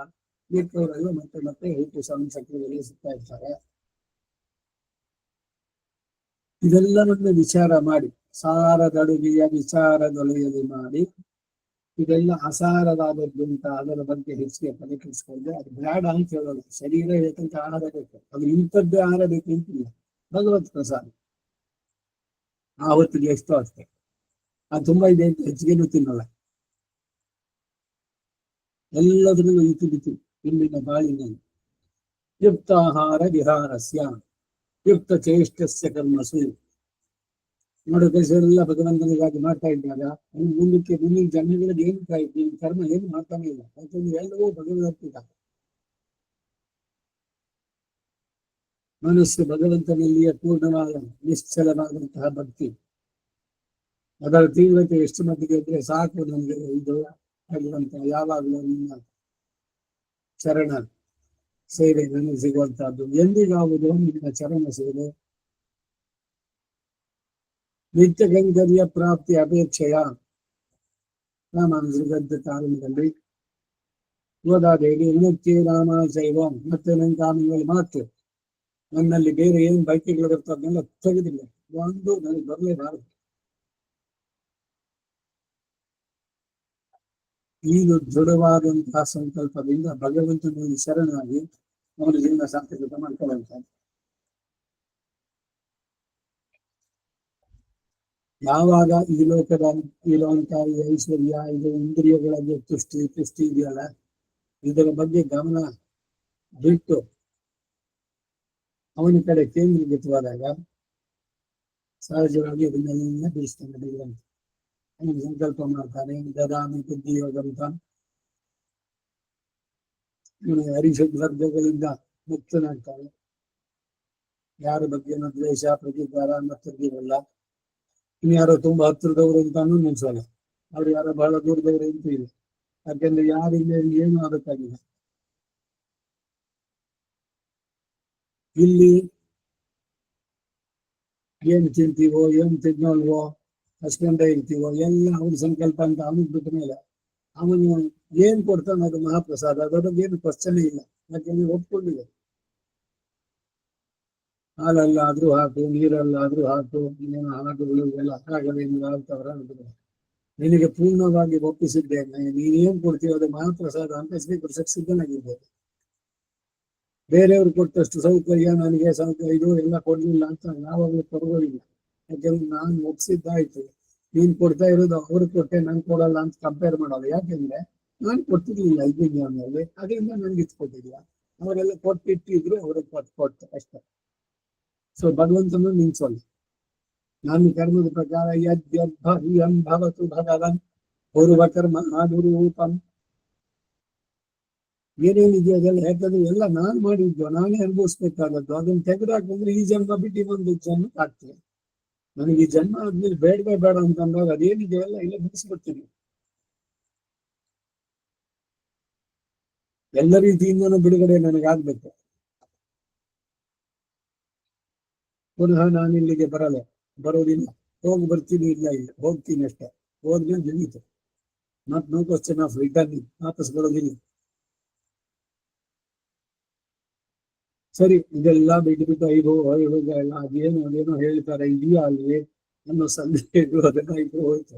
ಮಿಕ್ಕವರೆಲ್ಲ ಮತ್ತೆ ಹುಟ್ಟು ಸಂಸಕ್ತಿಯಲ್ಲಿ ಸಿಗ್ತಾ ಇರ್ತಾರೆ. ಇದೆಲ್ಲವನ್ನು ವಿಚಾರ ಮಾಡಿ, ಸಾರದಡುಗೆಯ ವಿಚಾರದೊಲೆಯಲ್ಲಿ ಮಾಡಿ, ಇದೆಲ್ಲ ಅಸಾರವಾದದ್ದುಂಟ ಅದರ ಬಗ್ಗೆ ಹೆಚ್ಚಿಗೆ ಪರಿಕರಿಸಿಕೊಂಡ್ರೆ ಅದು ಬೇಡ ಅಂತ ಹೇಳೋದು. ಶರೀರ ಹೇಳ್ತಂತ ಆಹಾರ ಬೇಕು, ಅದು ಇಂಥದ್ದೇ ಆಹಾರ ಬೇಕು ಅಂತಿಲ್ಲ. ಭಗವತ್ ಪ್ರಸಾದ ಆವತ್ತಿಗೆ ಎಷ್ಟೋ ಅಷ್ಟೇ, ಅದು ತುಂಬಾ ಇದೆ ಅಂತ ಹೆಚ್ಚಿಗೆನೂ ತಿನ್ನಲ್ಲ. ಎಲ್ಲದರಲ್ಲೂ ಇತು ಇಲ್ಲಿನ ಬಾಳಿನಲ್ಲಿ ಯುಕ್ತಾಹಾರ ವಿಹಾರಸ್ಯ ಯುಕ್ತ ಚೇಷ್ಟಸ್ಯ ಕರ್ಮಸು. ನೋಡೋಕೆಲ್ಲ ಭಗವಂತನಿಗಾಗಿ ಮಾಡ್ತಾ ಇದ್ದಾಗ ಮುಂದಿನ ಜನ್ಮಗಳಿಗೆ ಏನು ಕಾಯ್ತು, ಕರ್ಮ ಏನು ಮಾಡ್ತಾನೆ ಇಲ್ಲ. ಯಾಕಂದ್ರೆ ಎಲ್ಲವೂ ಭಗವಂತ ಮನಸ್ಸು ಭಗವಂತನಲ್ಲಿಯೇ ಪೂರ್ಣವಾದ ನಿಶ್ಚಲವಾದಂತಹ ಭಕ್ತಿ. ಅದರ ತೀವ್ರತೆ ಎಷ್ಟು ಮಟ್ಟಿಗೆ ಇದ್ರೆ ಸಾಕು ನಮ್ಗೆ, ಇದು ಭಗವಂತ ಯಾವಾಗಲೂ ನಿನ್ನ ಚರಣ ಸೇವೆ ನನಗೆ ಸಿಗುವಂತಹದ್ದು ಎಂದಿಗಾವುದು ನಿನ್ನ ಚರಣ ಸೇವೆ. ನಿತ್ಯ ಕೈಂಕರ್ಯ ಪ್ರಾಪ್ತಿ ಅಪೇಕ್ಷೆಯ ರಾಮಾನುಜ ಕಾರಣದಲ್ಲಿ ಗೋದಾದೇವಿ ನಿತ್ಯ ರಾಮ ಶೈವ ಮತ್ತೆ ನನ್ನ ಕಾರಣಗಳು ಮಾತು ನನ್ನಲ್ಲಿ ಬೇರೆ ಏನು ಬೈಕೆಗಳು ಬರ್ತದನ್ನೆಲ್ಲ ತೆಗೆದಿಲ್ಲ, ಒಂದು ನನಗೆ ಬರಲೇಬಾರದು. ಇದು ದೃಢವಾದಂತಹ ಸಂಕಲ್ಪದಿಂದ ಭಗವಂತನಲ್ಲಿ ಶರಣಾಗಿ ಅವನ ಜೀವನ ಸಾರ್ಥಕತೆ ಮಾಡ್ಕೊಳ್ಳುವಂತ. ಯಾವಾಗ ಈ ಲೋಕದ ಇರುವಂತ ಈ ಐಶ್ವರ್ಯ, ಇದು ಇಂದ್ರಿಯಗಳಿಗೆ ತುಷ್ಟಿ ಇದೆಯಲ್ಲ, ಇದರ ಬಗ್ಗೆ ಗಮನ ಬಿಟ್ಟು ಅವನ ಕಡೆ ಕೇಂದ್ರೀಕೃತವಾದಾಗ ಸಹಜವಾಗಿ ಇದನ್ನೆಲ್ಲ ಬೀಳ್ತಾನೆ ಭಗವಂತ. ಅವನು ಸಂಕಲ್ಪ ಮಾಡ್ತಾನೆ, ದದಾಮಿ ಬುದ್ಧಿಯೋಗಂತ. ಇವನು ಹರಿಷಡ್ವರ್ಗಗಳಿಂದ ಮುಕ್ತನಾಗ್ತಾನೆ. ಯಾರ ಬಗ್ಗೆ ದ್ವೇಷ ಪ್ರತಿಕಾರ ಮತ್ತದಿರಲ್ಲ. ಇನ್ಯಾರೋ ತುಂಬಾ ಹತ್ತಿರದವರು ಅಂತಾನು ನೆನ್ಸೋಲ್ಲ, ಅವ್ರು ಯಾರೋ ಬಹಳ ದೂರದವರು ಅಂತೂ ಇಲ್ಲ. ಯಾಕೆಂದ್ರೆ ಯಾರಿಂದ ಏನು ಆಗಕ್ಕಾಗಿಲ್ಲ. ಇಲ್ಲಿ ಏನ್ ತಿಂತೀವೋ ಏನ್ ತಿನ್ನೋಲ್ವೋ ಅಷ್ಟೊಂದೇ ಇರ್ತೀವೋ ಎಲ್ಲ ಅವನ ಸಂಕಲ್ಪ ಅಂತ ಅವನಿಗೆ ಬಿಟ್ಟ ಮೇಲೆ ಅವನು ಏನ್ ಕೊಡ್ತಾನೆ ಅದು ಮಹಾಪ್ರಸಾದ. ಅದರ ಬಗ್ಗೆ ಏನು ಕ್ವಶನೇ ಇಲ್ಲ, ಯಾಕೆಂದ್ರೆ ಒಪ್ಕೊಂಡಿದೆ. ಹಾಲಲ್ಲಾದ್ರೂ ಹಾಕು, ನೀರಲ್ಲಾದ್ರೂ ಹಾಕು, ಇನ್ನೇನು ಹಾಡುಗಳು ಎಲ್ಲ ಆಗದೇನು ಆಗ್ತವ್ರ. ನಿನಗೆ ಪೂರ್ಣವಾಗಿ ಒಪ್ಪಿಸಿದ್ದೇನೆ, ನೀನೇನ್ ಕೊಡ್ತೀವಿ ಅದು ಮಹಾಪ್ರಸಾದ ಅಂತ ಸ್ವೀಕರಿಸಕ್ಕೆ ಸಿದ್ಧನಾಗಿದ್ದೇನೆ. ಬೇರೆಯವ್ರು ಕೊಟ್ಟಷ್ಟು ಸೌಕರ್ಯ ನನಗೆ ಸೌಕರ್ಯ ಇದು ಎಲ್ಲ ಕೊಡ್ಲಿಲ್ಲ ಅಂತ ಯಾವಾಗಲೂ ಕೊಡುವುದಿಲ್ಲ. ಯಾಕೆಂದ್ರೆ ನಾನು ಒಪ್ಪಿಸಿದ್ದಾಯ್ತು. ನೀನ್ ಕೊಡ್ತಾ ಇರೋದು ಅವ್ರು ಕೊಟ್ಟೆ ನನ್ ಕೊಡಲ್ಲ ಅಂತ ಕಂಪೇರ್ ಮಾಡೋದು. ಯಾಕೆಂದ್ರೆ ನಾನು ಕೊಟ್ಟಿರ್ಲಿಲ್ಲ ಇದ್ದಿದ್ದಲ್ಲಿ, ಅದರಿಂದ ನನ್ಗೆ ಇಟ್ಕೊಟ್ಟಿದ್ಯಾ. ಅವರೆಲ್ಲ ಕೊಟ್ಟಿಟ್ಟಿದ್ರು ಅವ್ರಿಗೆ ಕೊಟ್ಟು ಅಷ್ಟೇ. ಸೊ ಭಗವಂತನು ನಿಲ್ಸೋಲ್ಲ. ನನ್ನ ಕರ್ಮದ ಪ್ರಕಾರ ಯದ್ಯದ್ಭವತು ಭಗವನ್ ಪೂರ್ವ ಕರ್ಮ ಆನುರೂಪಂ. ಏನೇನಿದೆಯೋ ಅದೆಲ್ಲ, ಯಾಕಂದ್ರೆ ಎಲ್ಲ ನಾನ್ ಮಾಡಿದ್ದು, ನಾನೇ ಅನುಭವಿಸ್ಬೇಕಾದದ್ದು. ಅದನ್ನ ತೆಗೆದಾಕಂದ್ರೆ ಈ ಜನ್ಮ ಬಿಟ್ಟು ಒಂದು ಜನ್ಮಕ್ಕೆ ಆಗ್ತದೆ. ನನಗೆ ಈ ಜನ್ಮ ಆದ್ಮೇಲೆ ಬೇಡ ಅಂತಂದಾಗ ಅದೇನಿದೆಯಲ್ಲ ಇಲ್ಲ ಬಿಡಿಸ್ಬಿಡ್ತೀನಿ. ಎಲ್ಲ ರೀತಿಯಿಂದನೂ ಬಿಡುಗಡೆ ನನಗಾಗ್ಬೇಕು. ಪುನಃ ನಾನು ಇಲ್ಲಿಗೆ ಬರೋದಿಲ್ಲ, ಹೋಗಿ ಬರ್ತೀನಿ, ಇಲ್ಲ ಹೋಗ್ತೀನಿ ಅಷ್ಟೇ. ಹೋದ್ಮೇಲೆ ಮುಗೀತು. ಮತ್ ನೋ ಕ್ವಶ್ಚನ್ ಆಫ್ ರಿಟರ್ನಿಂಗ್, ವಾಪಸ್ ಬರೋದಿಲ್ಲ. ಸರಿ, ಇದೆಲ್ಲ ಬಿಟ್ಬಿಟ್ಟು ಐದು ಎಲ್ಲ ಅದೇನೋ ಹೇಳ್ತಾರೆ ಇದೆಯಾ ಅಲ್ಲಿ ಅನ್ನೋ ಸಂದೇಹ ಅದನ್ನ ಹೋಯ್ತು.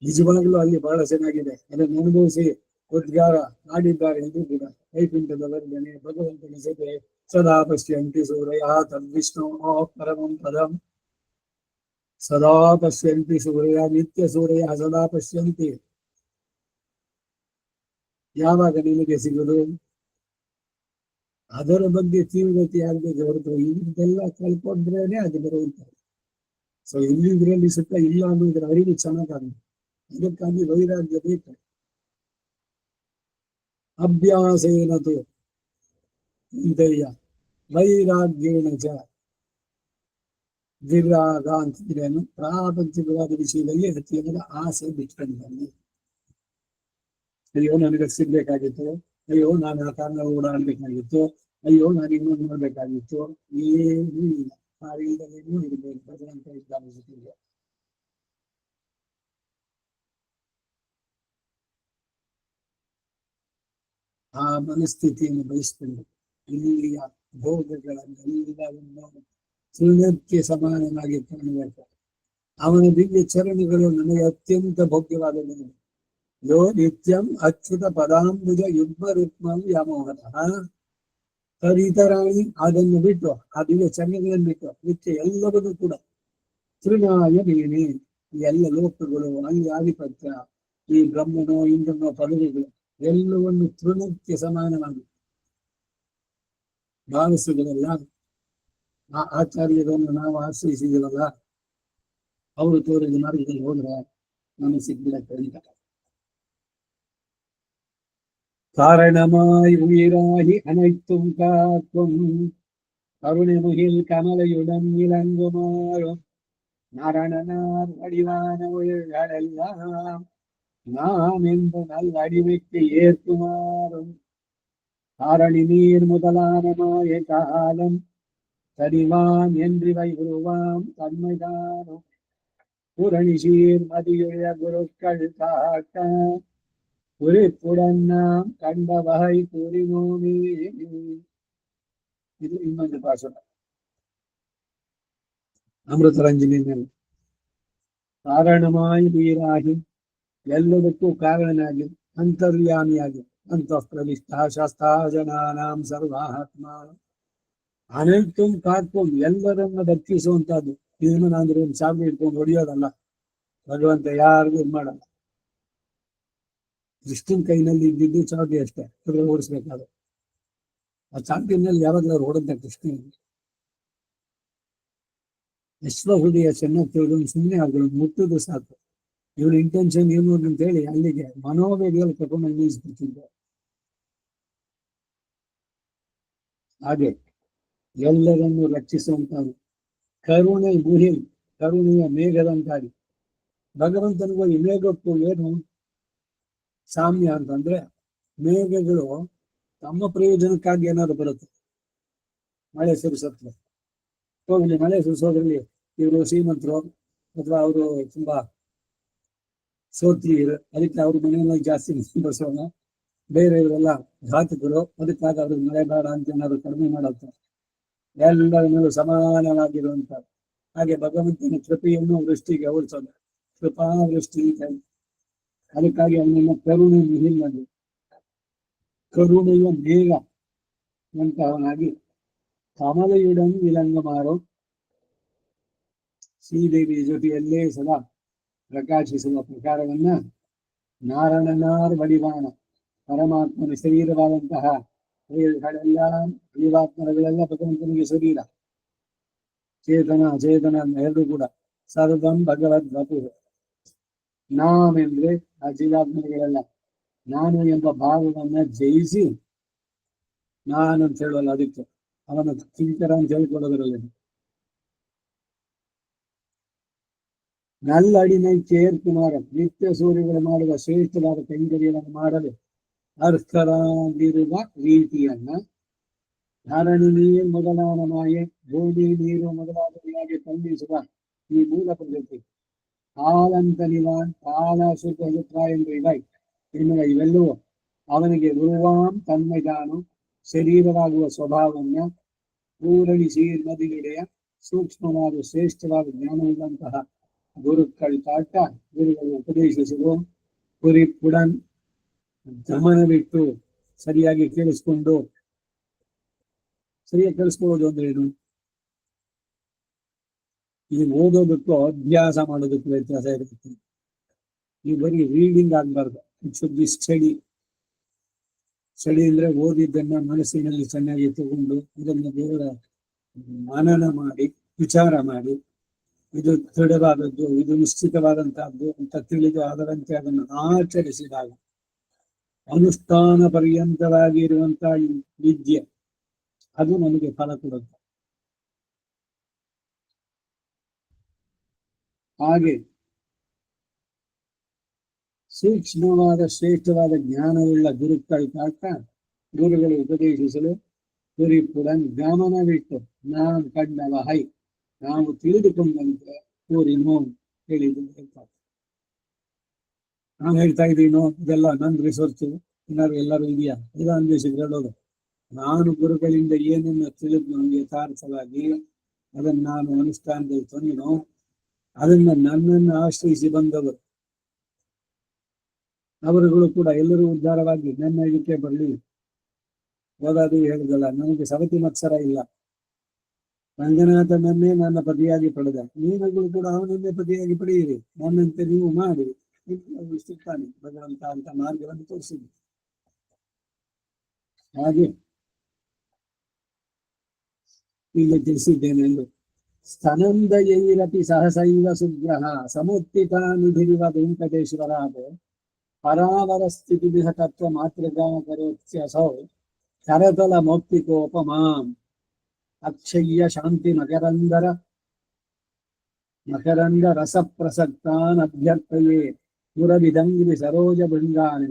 ನಿಜವಾಗ್ಲೂ ಅಲ್ಲಿ ಬಹಳ ಚೆನ್ನಾಗಿದೆ. ಅದನ್ನು ಅನುಭವಿಸಿ ಉದ್ಗಾರ ಮಾಡಿದ್ದಾರೆ. ಇದು ಕೂಡ ವೈಕುಂಠದ ವರ್ಧನೆ, ಭಗವಂತನ ಜೊತೆ ಸದಾ ಪಶ್ಯಂತಿ ಸೂರ್ಯ ತದ್ವಿಷ್ಣು ಪರಮಂ ಪದಂ. ಸದಾ ಪಶ್ಯಂತಿ ಸೂರ್ಯ, ನಿತ್ಯ ಸೂರ್ಯ ಸದಾ ಪಶ್ಯಂತಿ. ಯಾವಾಗ ನಿಮಗೆ ಸಿಗುದು ಅದರ ಬಗ್ಗೆ ತೀವ್ರತೆ ಆಗಬೇಕು ಹೊರತು ಇದೆಲ್ಲ ಕಲ್ಕೊಂಡ್ರೇನೆ ಅದು ಬರುವಂತದ್ದು. ಸೊ ಇಲ್ಲಿದ್ರಲ್ಲಿ ಸುತ್ತ ಇಲ್ಲ ಅನ್ನೋದ್ರ ಅರಿವು ಚೆನ್ನಾಗಾಗಬೇಕು. ಇದಕ್ಕಾಗಿ ವೈರಾಗ್ಯ ಬೇಕು. ಅಭ್ಯಾಸೇನದು ಇಂದ್ರಿಯ ವೈರಾಗ್ಯೇನ ಚ ವಿರಾಗ ಅಂತಿದ್ರೇನು, ಪ್ರಾಪಂಚಿಕವಾದ ವಿಷಯದಲ್ಲಿ ಅತಿಯಾದ ಆಸೆ ಬಿಟ್ಕೊಂಡಿದ್ದಾನೆ. ಅಯ್ಯೋ ನನಗೆ ಸಿಗ್ಬೇಕಾಗಿತ್ತು, ಅಯ್ಯೋ ನಾನು ಆ ಕಾರಣ ಓಡಾಡ್ಬೇಕಾಗಿತ್ತು, ಅಯ್ಯೋ ನಾನು ಇನ್ನೊಂದು ನೋಡ್ಬೇಕಾಗಿತ್ತು, ಏನೂ ಇಲ್ಲ. ಆ ಇಲ್ಲದೇನೂ ಇರಬೇಕು. ಭಗವಂತ ಇದ್ದಾನೆ ಜೊತೆಗೆ. ಆ ಮನಸ್ಥಿತಿಯನ್ನು ಬಯಸ್ಕೊಂಡು ಇಲ್ಲಿಯ ಭೋಗಗಳನ್ನೆಲ್ಲವನ್ನು ಸುಳ್ಯಕ್ಕೆ ಸಮಾನವಾಗಿ ಕಾಣಬೇಕು. ಅವನ ದಿವ್ಯ ಚರಣಗಳು ನನಗೆ ಅತ್ಯಂತ ಭೋಗ್ಯವಾದದ್ದು. ಯೋ ನಿತ್ಯಂ ಅಚ್ಯುತ ಪದಾಂಬುಜ ಯುಗ್ಮ ರುಕ್ಮಂ ವ್ಯಾಮೋಹತಃ ತರಿತರಾಣಿ. ಅದನ್ನು ಬಿಟ್ಟು, ಆ ದಿವ್ಯ ಚರಣಗಳನ್ನು ಬಿಟ್ಟು ನಿತ್ಯ ಎಲ್ಲವನ್ನೂ ಕೂಡ ತೃಣಾಯ ನೀನೆ, ಈ ಎಲ್ಲ ಲೋಕಗಳು, ಅಲ್ಲಿ ಆಧಿಪತ್ಯ, ಈ ಬ್ರಹ್ಮನೋ ಇಂದ್ರನೋ ಪದವಿಗಳು ಎಲ್ಲವನ್ನು ತೃಣಕ್ಕೆ ಸಮಾನವಾಗಿ ಭಾವಿಸಿದರಲ್ಲ. ಆ ಆಚಾರ್ಯರನ್ನು ನಾವು ಆಶ್ರಯಿಸಿದವಲ್ಲ, ಅವರು ತೋರಿದ ಮಾರ್ಗದಲ್ಲಿ ಹೋದ್ರೆ ನಮಗೆ ಸಿಗ್ಬಿಡ ಖಂಡಿತ. ಕಾರಣಮಾಯಿ ಉಯಿರಾಹಿ ಅನೈತ್ತುಂ ಕಾತ್ವಂ ಕರುಣೆ ಮುಹಿಲ್ ಕಮಲಯುಡಂ ಇಳಂಗುಮಾರು நாரணனார் வடிவான உயிர்களெல்லாம் நாம் என்று நல் அடிமைக்கு ஏற்குமாறும் ஆரணி நீர் முதலான மாய காலம் தரிவான் என்று வைகுருவாம் தன்மைதானும் புரணி சீர் மதியுள்ள குருக்கள் காட்ட குறிப்புடன் நாம் கண்ட வகை கூறினோமே. இது இன்னொன்று பாசனம். ಅಮೃತರಂಜನಿ ಮೇಲೆ ಕಾರಣಮಾಯಿ ವೀರಾಗಿ ಎಲ್ಲದಕ್ಕೂ ಕಾರಣನಾಗಿ ಅಂತರ್ಯಾಮಿಯಾಗಿ ಅಂತಃ ಪ್ರವಿಷ್ಟ ಶಸ್ತಾಜನಾನಾಂ ಸರ್ವಾತ್ಮ ಅನಂತಂ ಕಾತ್ವಂ ಎಲ್ಲರನ್ನ ರಕ್ಷಿಸುವಂತಹದ್ದು. ಇದನ್ನು ಅಂದ್ರೆ ಒಂದು ಸಾಬಿ ಇಟ್ಕೊಂಡು ಹೊಡೆಯೋದಲ್ಲ. ಭಗವಂತ ಯಾರಿಗೂ ಇದು ಮಾಡಲ್ಲ. ಕೃಷ್ಣನ ಕೈನಲ್ಲಿ ಇದ್ದಿದ್ದು ಚಾಬಿ ಅಷ್ಟೇ, ಅದ್ರ ಓಡಿಸ್ಬೇಕಾದ್ರೆ ಆ ಚಾಬಿಯಲ್ಲಿ ಯಾವಾಗಲೂ ಹೊಡೆದ ಕೃಷ್ಣ ವಿಶ್ವಹೃದಯ ಚೆನ್ನಾಗಿ ತಿಳಿದು ಸುಮ್ಮನೆ ಅವ್ರು ಮುಟ್ಟುದು ಸಾಕು. ಇವನ ಇಂಟೆನ್ಷನ್ ಏನು ಅಂತ ಹೇಳಿ ಅಲ್ಲಿಗೆ ಮನೋವೇದಿಯಲ್ಲಿ ಕರ್ಕೊಂಡು ನಿಲ್ಲಿಸ್ಬಿಡ್ತಿದ್ದೆ. ಹಾಗೆ ಎಲ್ಲರನ್ನು ರಕ್ಷಿಸುವಂತಾನು ಕರುಣೆ ಮುಹಿಂ, ಕರುಣೆಯ ಮೇಘದಂತಾಗಿ. ಭಗವಂತನಿಗೂ ಈ ಮೇಘಕ್ಕೂ ಏನು ಸಾಮ್ಯ ಅಂತಂದ್ರೆ, ಮೇಘಗಳು ತಮ್ಮ ಪ್ರಯೋಜನಕ್ಕಾಗಿ ಏನಾದ್ರು ಬರುತ್ತೆ. ಮಳೆ ಸುರಿಸತ್ವ ಹೋಗ್ಲಿ, ಮಳೆ ಸುರಿಸೋದ್ರಲ್ಲಿ ಇವರು ಶ್ರೀಮಂತರು ಅಥವಾ ಅವರು ತುಂಬಾ ಸೋತ್ರಿಯರು, ಅದಕ್ಕೆ ಅವ್ರ ಮನೆಯಲ್ಲ ಜಾಸ್ತಿ ಬಸೋಣ. ಬೇರೆಯವರೆಲ್ಲ ಘಾತಕರು, ಅದಕ್ಕಾಗಿ ಅವ್ರಿಗೆ ಮಳೆ ಬೇಡ ಅಂತ ಏನಾದ್ರು ಕಡಿಮೆ ಮಾಡುತ್ತಾರೆ. ಎಲ್ಲರ ಮೇಲೂ ಸಮಾನವಾಗಿರುವಂತ ಹಾಗೆ ಭಗವಂತನ ಕೃಪೆಯನ್ನು ವೃಷ್ಟಿಗೆ ಹೋಲಿಸೋದು, ಕೃಪಾವೃಷ್ಟಿ. ಅದಕ್ಕಾಗಿ ಅವನನ್ನ ಕರುಣೆ ಮಿಹಿಲ್ಲದು, ಕರುಣೆಯ ಮೇಘ ಅಂತವನಾಗಿ ಕಮಲೆಯುಡನ್ ವಿಲಂಗ ಮಾರೋ ಶ್ರೀದೇವಿ ಜೊತೆಯಲ್ಲೇ ಸದಾ ಪ್ರಕಾಶಿಸುವ ಪ್ರಕಾರವನ್ನ ನಾರಾಯಣನಾರ್ ಬಡಿವಾಣ ಪರಮಾತ್ಮನ ಶರೀರವಾದಂತಹ ಗಳೆಲ್ಲ ಜೀವಾತ್ಮರಗಳೆಲ್ಲ ಭಗವಂತನಿಗೆ ಶರೀರ, ಚೇತನ ಅಚೇತನ ಎರಡು ಕೂಡ ಸರ್ವಂ ಭಗವದ್ ವಪು. ನಾವೆಂದ್ರೆ ಆ ಜೀವಾತ್ಮಗಳೆಲ್ಲ ನಾನು ಎಂಬ ಭಾವವನ್ನ ಜಯಿಸಿ, ನಾನು ಅಂತ ಹೇಳುವಲ್ಲ, ಅದಕ್ಕೆ ಅವನ ಕಿಂಕರ ಅಂತ ಹೇಳ್ಕೊಳ್ಳೋದ್ರಲ್ಲಿ ನಲ್ಲಡಿನೈ ಕೇರ್ ಕುಮಾರ ನಿತ್ಯ ಸೂರ್ಯಗಳು ಮಾಡುವ ಶ್ರೇಷ್ಠವಾದ ಕೈಂಕರ್ಯವನ್ನು ಮಾಡಲು ಅರ್ಹರಾಗಿರುವ ರೀತಿಯನ್ನ ಧರಣಿ ನೀರು ಮೊದಲಾದ ಮಾಯೆ, ಭೂಮಿ ನೀರು ಮೊದಲಾದವಾಗಿ ಖಂಡಿಸುವ ಈ ಮೂಲ ಪ್ರಕೃತಿ ಕಾಲಂತನಿವಾನ್ ಕಾಲ ಸುಖ ಅಭಿಪ್ರಾಯ ಎನ್ನುವ ಇವೆಲ್ಲವೂ ಅವನಿಗೆ ಗುರುವಾಂ ತನ್ಮೈದಾನು ಶರೀರವಾಗುವ ಸ್ವಭಾವವನ್ನ ಪೂರಣಿಸಿ ನದಿಗೆಡೆಯ ಸೂಕ್ಷ್ಮವಾದ ಶ್ರೇಷ್ಠವಾದ ಜ್ಞಾನವುಳ್ಳಂತಹ ಗುರುಗಳು ಕಾಟ ಗುರುಗಳು ಉಪದೇಶಿಸಲು ಕುರಿ ಪುಡನ್ ಗಮನವಿಟ್ಟು ಸರಿಯಾಗಿ ಕೇಳಿಸ್ಕೊಂಡು, ಸರಿಯಾಗಿ ಕೇಳಿಸ್ಕೊಳ್ಳೋದು ಅಂದ್ರೆ ಏನು? ಈ ಓದೋದಕ್ಕೂ ಅಭ್ಯಾಸ ಮಾಡೋದಕ್ಕೂ ವ್ಯತ್ಯಾಸ ಇರುತ್ತೆ. ಈ ಬರೀ ರೀಡಿಂಗ್ ಆಗ್ಬಾರ್ದು, it should be study. Study ಅಂದ್ರೆ ಓದಿದ್ದನ್ನ ಮನಸ್ಸಿನಲ್ಲಿ ಚೆನ್ನಾಗಿ ತಗೊಂಡು ಇದನ್ನ ದೇವರ ಮನನ ಮಾಡಿ ವಿಚಾರ ಮಾಡಿ, ಇದು ದೃಢವಾದದ್ದು, ಇದು ನಿಶ್ಚಿತವಾದಂತಹದ್ದು ಅಂತ ತಿಳಿದು ಅದರಂತೆ ಅದನ್ನು ಆಚರಿಸಿದಾಗ ಅನುಷ್ಠಾನ ಪರ್ಯಂತವಾಗಿ ಇರುವಂತಹ ಈ ವಿದ್ಯೆ ಅದು ನಮಗೆ ಫಲ ಕೊಡುತ್ತೆ. ಹಾಗೆ ಸೂಕ್ಷ್ಮವಾದ ಶ್ರೇಷ್ಠವಾದ ಜ್ಞಾನವುಳ್ಳ ಗುರುಗಳು ಕಾಟ ಗುರುಗಳು ಉಪದೇಶಿಸಲು ಗುರಿ ಕೂಡ ಗಮನವಿಟ್ಟು ನಾನು ಕಂಡವ ಹೈ, ನಾವು ತಿಳಿದುಕೊಂಡಂತೆ ಊರಿನೋ ಹೇಳಿದ್ರು ಹೇಳ್ತಾರೆ. ನಾವು ಹೇಳ್ತಾ ಇದ್ದೀನೋ ಇದೆಲ್ಲ ನನ್ನ ರಿಸರ್ಚ್, ಏನಾದ್ರು ಎಲ್ಲರೂ ಇದೆಯಾ ಇಲ್ಲ ಅನ್ವೇಷಿಸಿ ಹೇಳೋದು. ನಾನು ಗುರುಗಳಿಂದ ಏನನ್ನ ತಿಳಿದು ನಮ್ಗೆ ಯಥಾರ್ಥವಾಗಿ ಅದನ್ನ ನಾನು ಅನುಷ್ಠಾನದಲ್ಲಿ ತಂದಿನೋ ಅದನ್ನ ನನ್ನನ್ನು ಆಶ್ರಯಿಸಿ ಬಂದವರು ಅವರುಗಳು ಕೂಡ ಎಲ್ಲರೂ ಉದ್ಧಾರವಾಗಿ ನನ್ನ ಇದಕ್ಕೆ ಬರಲಿ. ಓದಾದು ಹೇಳಿದಲ್ಲ, ನನಗೆ ಸವತಿ ಮತ್ಸರ ಇಲ್ಲ, ರಂಗನಾಥನನ್ನೇ ನನ್ನ ಪತಿಯಾಗಿ ಪಡೆದ, ನೀವುಗಳು ಕೂಡ ಅವನನ್ನೇ ಪತಿಯಾಗಿ ಪಡೆಯಿರಿ, ನನ್ನಂತೆ ನೀವು ಮಾಡಿ ಸಿಗ್ತಾನೆ ಭಗವಂತ ಅಂತ ಮಾರ್ಗವನ್ನು ತೋರಿಸಿದ್ವಿ. ಹಾಗೆ ಇಲ್ಲಿ ತಿಳಿಸಿದ್ದೇನೆ ಎಂದು ಸ್ತನಂದಯೈರಪಿ ಸಹಸೈವ ಸುಗ್ರಹ ಸಮುತ್ತಿತಾನುಧಿರಿವ ವೆಂಕಟೇಶ್ವರಾದ ಪರಾವರ ಸ್ಥಿತಿ ತತ್ವ ಮಾತೃಗಾನ ಕರೋತ್ಸ್ಯಸೌ ಕರತಲ ಮೌಕ್ತಿಕೋಪಮಾಂ ಅಕ್ಷಯ್ಯ ಶಾಂತಿ ಮಕರಂದ ರಸ ಪ್ರಸಕ್ತಾನ್ ಅಭ್ಯರ್ಥಯೇ ಪುರವಿದಂಗ್ರಿ ಸರೋಜ ಬೃಂಗಾನೆ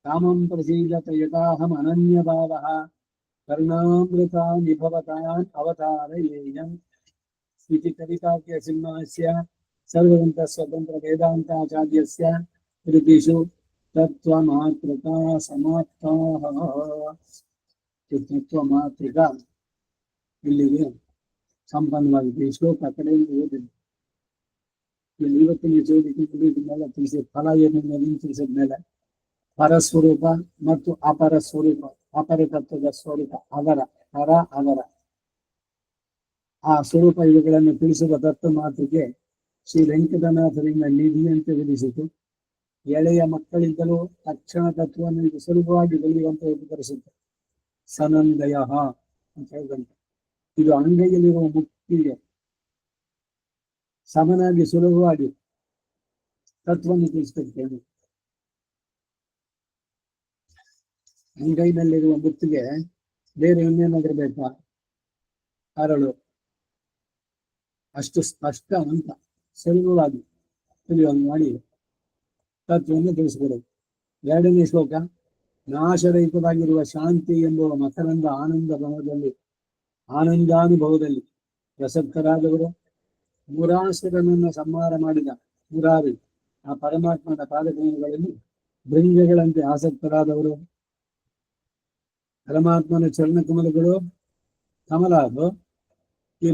कामं प्रसीदत यताहम् अनन्यभावः कर्णामृतानि भवतान् अवतारयेयम् इति कविताख्यसिंहस्य सर्वग्रन्थ स्वतन्त्र वेदान्ताचार्यस्य कृतिषु तत्त्वमातृका समाप्ताः. ತತ್ವಮಾತೃಕ ಇಲ್ಲಿಗೆ ಸಂಪನ್ನವಾಗಿದೆ. ಈ ಶ್ಲೋಕ ಕಡೆಯಿಂದ ಓದಿದೆ. ಇಲ್ಲಿ ಇವತ್ತಿನ ಜೋಡಿಗೆ ತಿಳಿಸಿದ ಫಲ ಏನು ತಿಳಿಸಿದ ಮೇಲೆ ಪರಸ್ವರೂಪ ಮತ್ತು ಅಪರ ಸ್ವರೂಪ, ಅಪರ ತತ್ವದ ಸ್ವರೂಪ ಅವರ ಪರ ಅವರ ಆ ಸ್ವರೂಪ ಇವುಗಳನ್ನು ತಿಳಿಸುವ ತತ್ವ ಮಾತೃಕೆ ಶ್ರೀ ವೆಂಕಟನಾಥರಿಂದ ನಿಧಿಯಂತೆ ವಿಧಿಸಿತು. ಎಳೆಯ ಮಕ್ಕಳಿಂದಲೂ ತಕ್ಷಣ ತತ್ವವನ್ನು ಇದು ಸುಲಭವಾಗಿ ಬೆಳೆಯುವಂತೆ ಉಪಕರಿಸುತ್ತೆ. ಸನಂದಯ ಅಂತ ಹೇಳಿದಂತೆ ಇದು ಅಂಗೈಯಲ್ಲಿರುವ ಮುಕ್ತಿಗೆ ಸಮನಾಗಿ ಸುಲಭವಾಗಿ ತತ್ವವನ್ನು ತಿಳಿಸ್ತಿರ್ತೇನೆ. ಅಂಗೈನಲ್ಲಿರುವ ಮುಕ್ತಿಗೆ ಬೇರೆ ಇನ್ನೇನಾದ್ರೂ ಬೇಕಾ? ಅರಳು ಅಷ್ಟು ಸ್ಪಷ್ಟ ಅಂತ ಸುಲಭವಾಗಿ ತಿಳಿಯುವಂಗೆ ಮಾಡಿ ತತ್ವವನ್ನು ತಿಳಿಸಿಕೊಡೋದು. ಎರಡನೇ ಶ್ಲೋಕ, ನಾಶರಹಿತವಾಗಿರುವ ಶಾಂತಿ ಎಂಬುವ ಮಕರಂದ ಆನಂದಾನುಭವದಲ್ಲಿ ಪ್ರಸಕ್ತರಾದವರು ಮುರಾಸುರನನ್ನು ಸಂಹಾರ ಮಾಡಿದ ಮುರಾರಿ ಆ ಪರಮಾತ್ಮನ ಪಾದಕಮಲಗಳಲ್ಲಿ ಭೃಂಗಗಳಂತೆ ಆಸಕ್ತರಾದವರು, ಪರಮಾತ್ಮನ ಚರಣಕಮಲಗಳು ಕಮಲ ಅದು, ಈ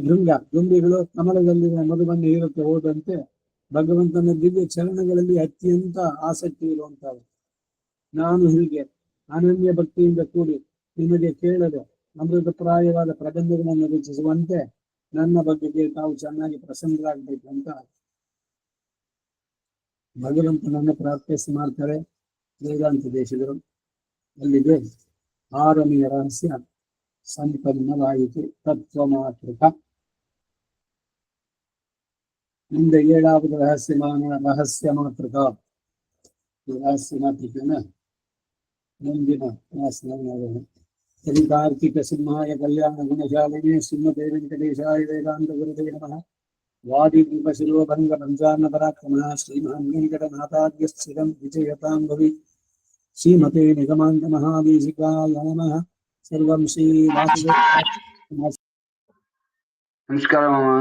ದುಂಬಿಗಳು ಕಮಲದಲ್ಲಿರುವ ಮಧುವನ್ನು ಹೀರುತ್ತೆ ಹೋದಂತೆ ಭಗವಂತನ ದಿವ್ಯ ಚರಣಗಳಲ್ಲಿ ಅತ್ಯಂತ ಆಸಕ್ತಿ ಇರುವಂತಹದ್ದು. ನಾನು ಹೀಗೆ ಅನನ್ಯ ಭಕ್ತಿಯಿಂದ ಕೂಡಿ ನಿಮಗೆ ಕೇಳದೆ ಅಮೃತಪ್ರಾಯವಾದ ಪ್ರಬಂಧಗಳನ್ನು ರಚಿಸುವಂತೆ ನನ್ನ ಬಗ್ಗೆಗೆ ತಾವು ಚೆನ್ನಾಗಿ ಪ್ರಸನ್ನರಾಗಬೇಕು ಅಂತ ಭಗವಂತನನ್ನು ಪ್ರಾರ್ಥನೆ ಮಾಡ್ತಾರೆ ವೇದಾಂತ ದೇಶಗಳು. ಅಲ್ಲಿಗೆ 6ನೆಯ ರಹಸ್ಯ ಸಂಪನ್ನವಾಯಿತು, ತತ್ವ ಮಾತೃಕ. ಮುಂದೆ 7வது ರಹಸ್ಯ ಮಾತೃಕ. ರಹಸ್ಯ ಮಾತೃಕನ ಮುಂದಿನ ಕ್ಲಾಸ್ನಲ್ಲಿ ಶ್ರೀ ಕಾರ್ತಿಕ ಸಿಂಹಾಯ ಕಲ್ಯಾಣ ಗುಣಶಾಲಿನೇ ಶ್ರೀಮತೆ ವೆಂಕಟೇಶಾಯ ವೇದಾಂತ ಗುರುದೇ ನಮಃ. ವಾದಿ ಶಿರೋಭಂಗ ಪಂಚಾನ್ನ ಪರಾಕ್ರಮ ಶ್ರೀಮಾನ್ ವೆಂಕಟನಾಥಾರ್ಯ ಸ್ಥಿರಂ ವಿಜಯತಾಂ ಭವಿ. ಶ್ರೀಮತೆ ನಿಗಮಾಂತ ಮಹಾದೇಶಿಕಾಯ ನಮಃ. ಸರ್ವಂ ಶ್ರೀ ವಾಸುದೇವ. ನಮಸ್ಕಾರ ಮಾಮ.